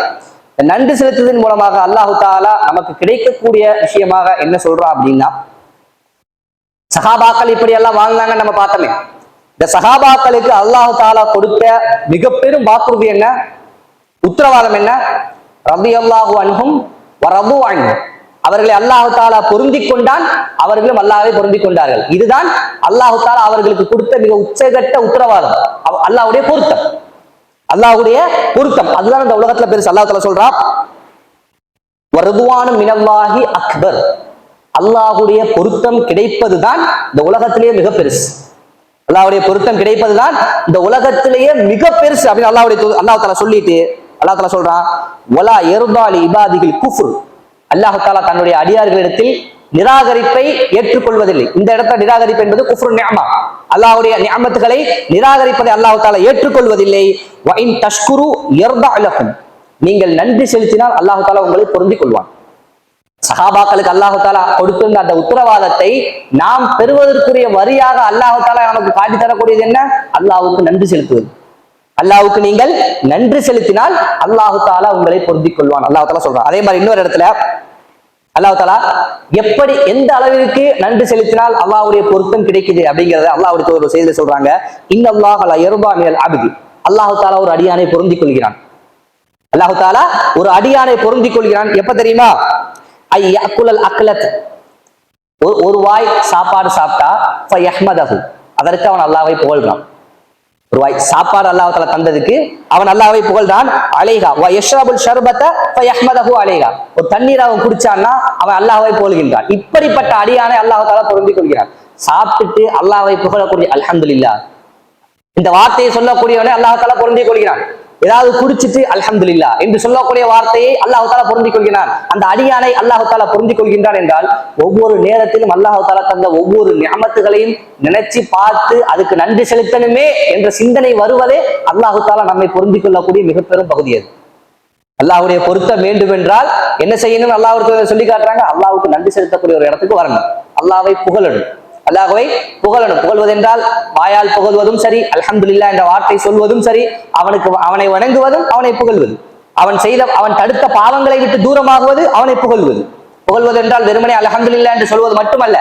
நன்றி செலுத்துவதன் மூலமாக அல்லாஹு தஆலா நமக்கு கிடைக்கக்கூடிய விஷயமாக என்ன சொல்றான் அப்படின்னா, சஹாபாக்கள் இப்படி எல்லாம் வாழ்ந்தாங்கன்னு நம்ம பார்த்தோமே. இந்த சஹாபாக்களுக்கு அல்லாஹ் தஆலா கொடுத்த மிக பெரும் வாக்குறுதி என்ன, உத்தரவாதம் என்ன? ரலியல்லாஹு அன்ஹும் வ ரது அன்ஹு. அவர்களை அல்லாஹ் தஆலா பொருந்திக் கொண்டான், அவர்களும் அல்லாஹ்வை பொருந்திக் கொண்டார்கள். இதுதான் அல்லாஹ் தஆலா அவர்களுக்கு கொடுத்த மிக உச்சகட்ட உத்தரவாதம், அல்லாஹ்வுடைய பொருத்தம். அல்லாஹ்வுடைய பொருத்தம் அதுதான் இந்த உலகத்துல பெருசு. அல்லாஹ் தஆலா சொல்றான், வ ரிதுவானு மினல்லாஹி அக்பர். அல்லாஹ்வுடைய பொருத்தம் கிடைப்பதுதான் இந்த உலகத்திலேயே மிக பெருசு. அல்லாஹ்வுடைய பொருத்தம் கிடைப்பதுதான் இந்த உலகத்திலேயே மிக பெருசு அப்படின்னு அல்லாஹ் தஆலா சொல்லிட்டு அல்லாஹ் தஆலா சொல்றான், வலா யர்தா லி இபாதிஹில் குஃப்ர். அல்லாஹ் தஆலா தன்னுடைய அடியார்களிடத்தில் நிராகரிப்பை ஏற்றுக்கொள்வதில்லை. இந்த இடத்துல நிராகரிப்பு என்பது குஃப்ரு நிஅமா, அல்லாஹ்வுடைய நிஅமத்துகளை நிராகரிப்பதை அல்லாஹ் தஆலா ஏற்றுக்கொள்வதில்லை. வ இன் தஷ்குரு யர்தா லக்கும். நீங்கள் நன்றி செலுத்தினால் அல்லாஹ் தஆலா உங்களை பொருந்திக் கொள்வான். சஹாபாக்களுக்கு அல்லாஹ் தஆலா கொடுத்திருந்த அந்த உத்தரவாதத்தை நாம் பெறுவதற்குரிய வரியாக அல்லாஹ் தஆலா நமக்கு காட்டி தரக்கூடியது என்ன? அல்லாஹ்வுக்கு நன்றி செலுத்துவது. அல்லாஹ்வுக்கு நீங்கள் நன்றி செலுத்தினால் அல்லாஹ் தஆலா உங்களை பொருந்திக் கொள்வான். அல்லாஹ் தஆலா சொல்றான். அதே மாதிரி இன்னொரு இடத்துல அல்லாஹ் தஆலா எப்படி எந்த அளவிற்கு நன்றி செலுத்தினால் அல்லாஹ்வுடைய பொருத்தம் கிடைக்குது அப்படிங்கறத அல்லாஹ்வுடைய ஒரு செய்தியில சொல்றாங்க, இன்னல்லாஹ லா யர்பா மினல் அப்தி. அல்லாஹ் தஆலா ஒரு அடியானை பொருந்திக் கொள்கிறான். அல்லாஹ் தஆலா ஒரு அடியானை பொருந்திக் கொள்கிறான். எப்ப தெரியுமா? ஒரு வாய் சாப்பாடு சாப்பிட்டா அதற்கு அவன் அல்லாஹ்வை புகழ்றான். ஒரு வாய் சாப்பாடு அல்லாஹ் தஆலா தந்ததுக்கு அவன் அல்லாஹ்வை புகழ்றான். அலைஹா வ யஷ்ரபுல் ஷர்பத ஃபயஹ்மதஹு அலைஹா. ஒரு தண்ணீர் அவன் குடிச்சான்னா அவன் அல்லாஹ்வை புகழ்கின்றான். இப்படிப்பட்ட அடியானை அல்லாஹ் தஆலா பொருந்திக் கொள்கிறான். சாப்பிட்டுட்டு அல்லாஹ்வை புகழக்கூடிய அல்ஹம்துலில்லாஹ் இந்த வார்த்தையை சொல்லக்கூடியவனை அல்லாஹ் தஆலா பொருந்திக் கொள்கிறான். ஏதாவது குடிச்சிட்டு அல்ஹம்துலில்லாஹ் என்று சொல்லக்கூடிய வார்த்தையை அல்லாஹ் தஆலா பொருந்திக் கொள்கிறான். அந்த அடியானை அல்லாஹ் தஆலா பொருந்திக் கொள்கின்றான் என்றால் ஒவ்வொரு நேரத்திலும் அல்லாஹ் தஆலா தந்த ஒவ்வொரு நிஅமத்துகளையும் நினைச்சு பார்த்து அதுக்கு நன்றி செலுத்தணுமே என்ற சிந்தனை வருவதே அல்லாஹ் தஆலா நம்மை பொருந்திக் கொள்ளக்கூடிய மிக பெரும் பகுதி அது. அல்லாஹ்வுடைய பொருத்தம் வேண்டும் என்றால் என்ன செய்யணும் அல்லாஹ் சொல்லி காட்டுறாங்க. அல்லாஹ்வுக்கு நன்றி செலுத்தக்கூடிய ஒரு இடத்துக்கு வரணும். அல்லாஹ்வை புகழணும். அல்லாஹ்வை புகழணும். புகழ்வது என்றால் வாயால் புகழ்வதும் சரி, அல்ஹம்துலில்லாஹ் என்ற வார்த்தை சொல்வதும் சரி, அவனை வணங்குவதும் அவனை புகழ்வது, அவன் தடுத்த பாவங்களை விட்டு தூரமாகுவது அவனை புகழ்வது. புகழ்வது என்றால் வெறுமனே அல்ஹம்துலில்லாஹ் என்று சொல்வது மட்டுமல்ல.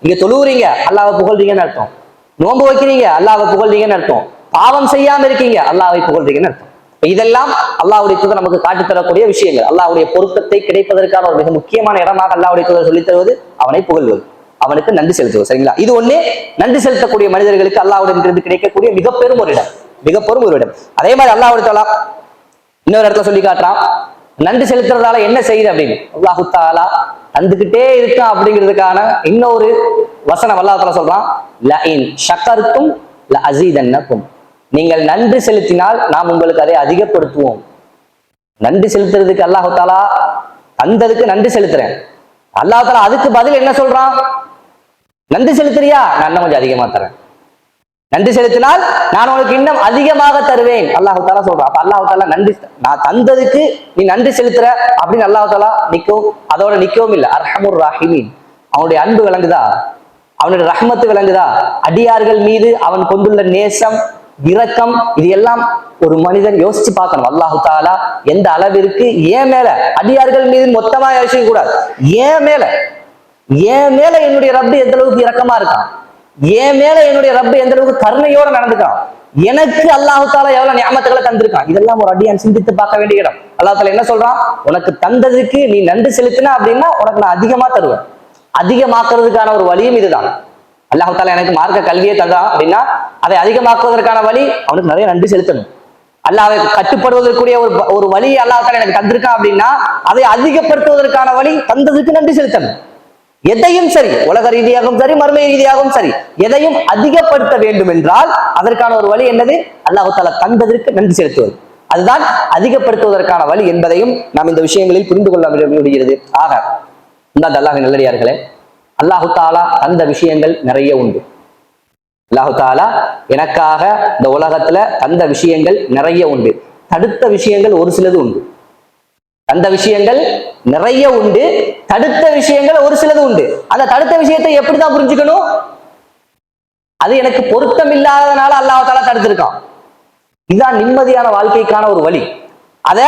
நீங்க தொழுவுறீங்க அல்லாஹ்வை புகழ்றீங்கன்னு அர்த்தம். நோன்பு வைக்கிறீங்க அல்லாஹ்வை புகழ்றீங்கன்னு அர்த்தம். பாவம் செய்யாம இருக்கீங்க அல்லாஹ்வை புகழ்றீங்கன்னு அர்த்தம். இதெல்லாம் அல்லாஹ்வுடைய தூதர் நமக்கு காட்டித் தரக்கூடிய விஷயங்கள். அல்லாஹ்வுடைய பொருத்தத்தை கிடைப்பதற்கான ஒரு மிக முக்கியமான இடமாக அல்லாஹ்வுடைய தூதர் சொல்லித் தருவது அவனை புகழ்வது, அவனுக்கு நன்றி செலுத்துவது. சரிங்களா? இது ஒண்ணே நன்றி செலுத்தக்கூடிய மனிதர்களுக்கு அல்லாஹ்விடமிருந்து கிடைக்கக்கூடிய மிக பெரும் ஒரு இடம், மிக பெரும் ஒரு இடம். அதே மாதிரி அல்லாஹ்வுடைய தஆலா இன்னொரு இடத்துல சொல்லி காட்டுறான், நன்றி செலுத்துறதால என்ன செய்யுது அப்படின்னு. அல்லாஹ் தஆலா தந்துகிட்டே இருக்கான் அப்படிங்கிறதுக்கான இன்னொரு வசனம் அல்லாஹ் தஆலா சொல்றான், லஇன் ஷக்கர்தும் லஅஸீதன்னகும். நீங்கள் நன்றி செலுத்தினால் நாம் உங்களுக்கு அதை அதிகப்படுத்துவோம். நன்றி செலுத்துறதுக்கு அல்லாஹ் தஆலா தந்ததுக்கு நன்றி செலுத்துறேன். அல்லாஹ் தஆலா அதுக்கு பதில் என்ன சொல்றான்? நன்றி செலுத்துறியா, நான் இன்னும் கொஞ்சம் அதிகமா தரேன். நன்றி செலுத்தினால் நான் உனக்கு இன்னும் அதிகமாக தருவேன் அல்லாஹ் தஆலா சொல்றான். அப்ப அல்லாஹ் தஆலா நன்றி, நான் தந்ததுக்கு நீ நன்றி செலுத்துற அப்படின்னு அல்லாஹ் தஆலா அதோட நிக்கவும் இல்லை. அர்ஹமுர் ராஹிமீன், அவனுடைய அன்பு விளங்குதா, அவனுடைய ரஹ்மத்து விளங்குதா, அடியார்கள் மீது அவன் கொண்டுள்ள நேசம், இரக்கம், இது எல்லாம் ஒரு மனிதன் யோசிச்சு பார்க்கணும். அல்லாஹ் தஆலா எந்த அளவிற்கு ஏன் மேல, அடியார்கள் மீது மொத்தமா யோசிக்க கூடாது, ஏன் மேல என்னுடைய ரப்பு எந்த அளவுக்கு இரக்கமா இருக்கான், ஏன் மேல என்னுடைய ரப்பு எந்த அளவுக்கு கருணையோட நடந்துக்கான், எனக்கு அல்லாஹ் தஆலா எவ்வளவு நிஅமத்துகளை தந்திருக்கான். இதெல்லாம் ஒரு அடியான் சிந்தித்து பார்க்க வேண்டிய இடம். அல்லாஹ் தஆலா என்ன சொல்றான்? உனக்கு தந்ததுக்கு நீ நன்றி செலுத்தினா அப்படின்னா உனக்கு நான் அதிகமா தருவேன். அதிகமாக்குறதுக்கான ஒரு வழியும் இதுதான். அல்லாஹ் தஆலா எனக்கு மார்க்க கல்வியை தந்தான் அப்படின்னா அதை அதிகமாக்குவதற்கான வழி அவனுக்கு நிறைய நன்றி செலுத்தணும். அல்லாஹ்வை கட்டுப்படுவதற்குரிய ஒரு வழியை அல்லாஹ் தஆலா எனக்கு தந்திருக்கான் அப்படின்னா அதை அதிகப்படுத்துவதற்கான வழி தந்ததுக்கு நன்றி செலுத்தணும். எதையும் சரி, உலக ரீதியாகவும் சரி, மர்ம ரீதியாகவும் சரி, எதையும் அதிகப்படுத்த வேண்டும் என்றால் அதற்கான ஒரு வழி என்னது? அல்லாஹ் தஆலா தந்ததற்கு நன்றி செலுத்துவது. அதுதான் அதிகப்படுத்துவதற்கான வழி என்பதையும் நாம் இந்த விஷயங்களில் புரிந்து கொள்ள முடிகிறது. ஆக இந்த அல்லாஹ்வின் நல்லடியார்களே, அல்லாஹ் தஆலா தந்த விஷயங்கள் நிறைய உண்டு. அல்லாஹ் தஆலா எனக்காக இந்த உலகத்துல தந்த விஷயங்கள் நிறைய உண்டு. தடுத்த விஷயங்கள் ஒரு சிலது உண்டு. தந்த விஷயங்கள் நிறைய உண்டு, தடுத்த விஷயங்கள் ஒரு சிலது உண்டு. அந்த தடுத்த விஷயத்தை எப்படிதான் புரிஞ்சுக்கணும்? அது எனக்கு பொருத்தம் இல்லாததுனால அல்லாஹ் தஆலா தடுத்திருக்கான். இதுதான் நிம்மதியான வாழ்க்கைக்கான ஒரு வழி. அத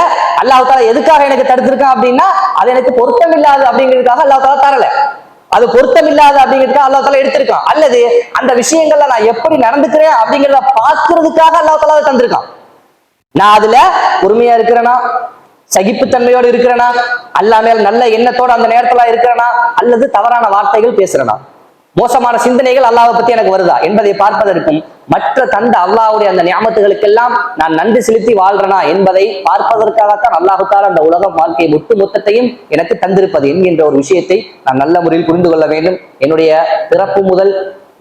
அல்லாஹ் தஆலா எதுக்காக எனக்கு தடுத்திருக்கான் அப்படின்னா அது எனக்கு பொருத்தம் இல்லாது அப்படிங்கிறதுக்காக அல்லாஹ் தஆலா தரல. அது பொருத்தம் இல்லாத அப்படிங்கிறதுக்காக அல்லாஹ் தஆலா எடுத்திருக்கான். அல்லது அந்த விஷயங்கள்ல நான் எப்படி நடந்துக்கிறேன் அப்படிங்கிறத பார்க்கறதுக்காக அல்லாஹ் தஆலா தந்திருக்கான். நான் அதுல பொறுமையா இருக்கிறேனா, சகிப்புத்தன்மையோடு இருக்கிறனா, அல்லாஹ் மேல் நல்ல எண்ணத்தோட அந்த நேரத்துல இருக்கிறனா, அல்லது தவறான வார்த்தைகள் பேசுறனா, மோசமான சிந்தனைகள் அல்லாஹ்வை பத்தி எனக்கு வருதா என்பதை பார்ப்பதற்கும் மற்ற தந்த அல்லாஹ்வுடைய அந்த நியாமத்துகளுக்கெல்லாம் நான் நன்றி செலுத்தி வாழ்றனா என்பதை பார்ப்பதற்காகத்தான் அல்லாஹ் தஆலா அந்த உலக வாழ்க்கை மொத்தத்தையும் எனக்கு தந்திருப்பது என்கின்ற ஒரு விஷயத்தை நான் நல்ல முறையில் புரிந்து கொள்ள வேண்டும். என்னுடைய பிறப்பு முதல்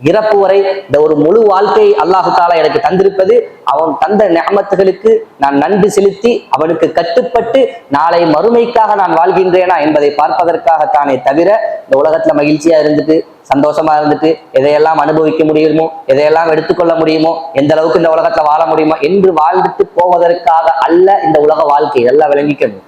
இறப்பு வரை இந்த ஒரு முழு வாழ்க்கையை அல்லாஹ் தஆலா எனக்கு தந்திருப்பது அவன் தந்த நிஅமத்துகளுக்கு நான் நன்றி செலுத்தி அவனுக்கு கட்டுப்பட்டு நாளை மறுமைக்காக நான் வாழ்கின்றேனா என்பதை பார்ப்பதற்காகத்தானே தவிர இந்த உலகத்துல மகிழ்ச்சியா இருந்துட்டு சந்தோஷமா இருந்துட்டு எதையெல்லாம் அனுபவிக்க முடியுமோ, எதையெல்லாம் எடுத்துக்கொள்ள முடியுமோ, எந்த அளவுக்கு இந்த உலகத்துல வாழ முடியுமோ என்று வாழ்ந்துட்டு போவதற்காக அல்ல இந்த உலக வாழ்க்கை. இதெல்லாம் விளங்கிக்கணும்.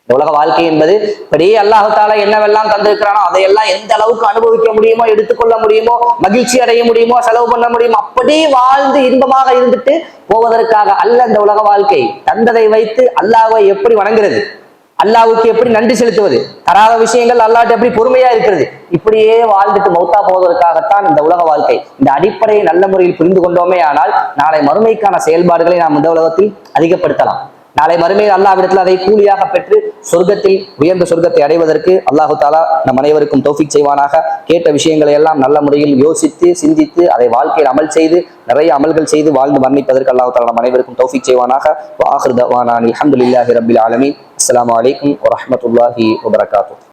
இந்த உலக வாழ்க்கை என்பது இப்படியே அல்லாஹ் தஆலா என்னவெல்லாம் தந்திருக்கிறானோ அதையெல்லாம் எந்த அளவுக்கு அனுபவிக்க முடியுமோ, எடுத்துக்கொள்ள முடியுமோ, மகிழ்ச்சி அடைய முடியுமோ, செலவு பண்ண முடியுமோ அப்படி வாழ்ந்து இன்பமாக இருந்துட்டு போவதற்காக அல்ல இந்த உலக வாழ்க்கை. தந்ததை வைத்து அல்லாஹ்வை எப்படி வணங்குறது, அல்லாஹ்வுக்கு எப்படி நன்றி செலுத்துவது, தராத விஷயங்கள் அல்லாஹ்ட்ட எப்படி பொறுமையா இருக்கிறது, இப்படியே வாழ்ந்துட்டு மௌத்தா போவதற்காகத்தான் இந்த உலக வாழ்க்கை. இந்த அடிப்படையை நல்ல முறையில் புரிந்து கொண்டோமே ஆனால் நாளை மறுமைக்கான செயல்பாடுகளை நாம் இந்த உலகத்தில் அதிகப்படுத்தலாம். நாளை மறுமையில் அல்லாஹ்விடத்தில் அதை கூலியாக பெற்று சொர்க்கத்தில் உயர்ந்த சொர்க்கத்தை அடைவதற்கு அல்லாஹு தாலா நம் அனைவருக்கும் தௌஃபீக் செய்வானாக. கேட்ட விஷயங்களை எல்லாம் நல்ல முறையில் யோசித்து சிந்தித்து அதை வாழ்க்கையில் அமல் செய்து நிறைய அமல்கள் செய்து வாழ்ந்து மரணிப்பதற்கு அல்லாஹு தாலா நம் அனைவருக்கும் தௌஃபீக் செய்வானாக. வ ஆகிரு தஅவானா அல்ஹம்துலில்லாஹி ரப்பில் ஆலமீன். அஸ்ஸலாமு அலைக்கும் வரஹ்மத்துல்லாஹி வபரகாத்துஹு.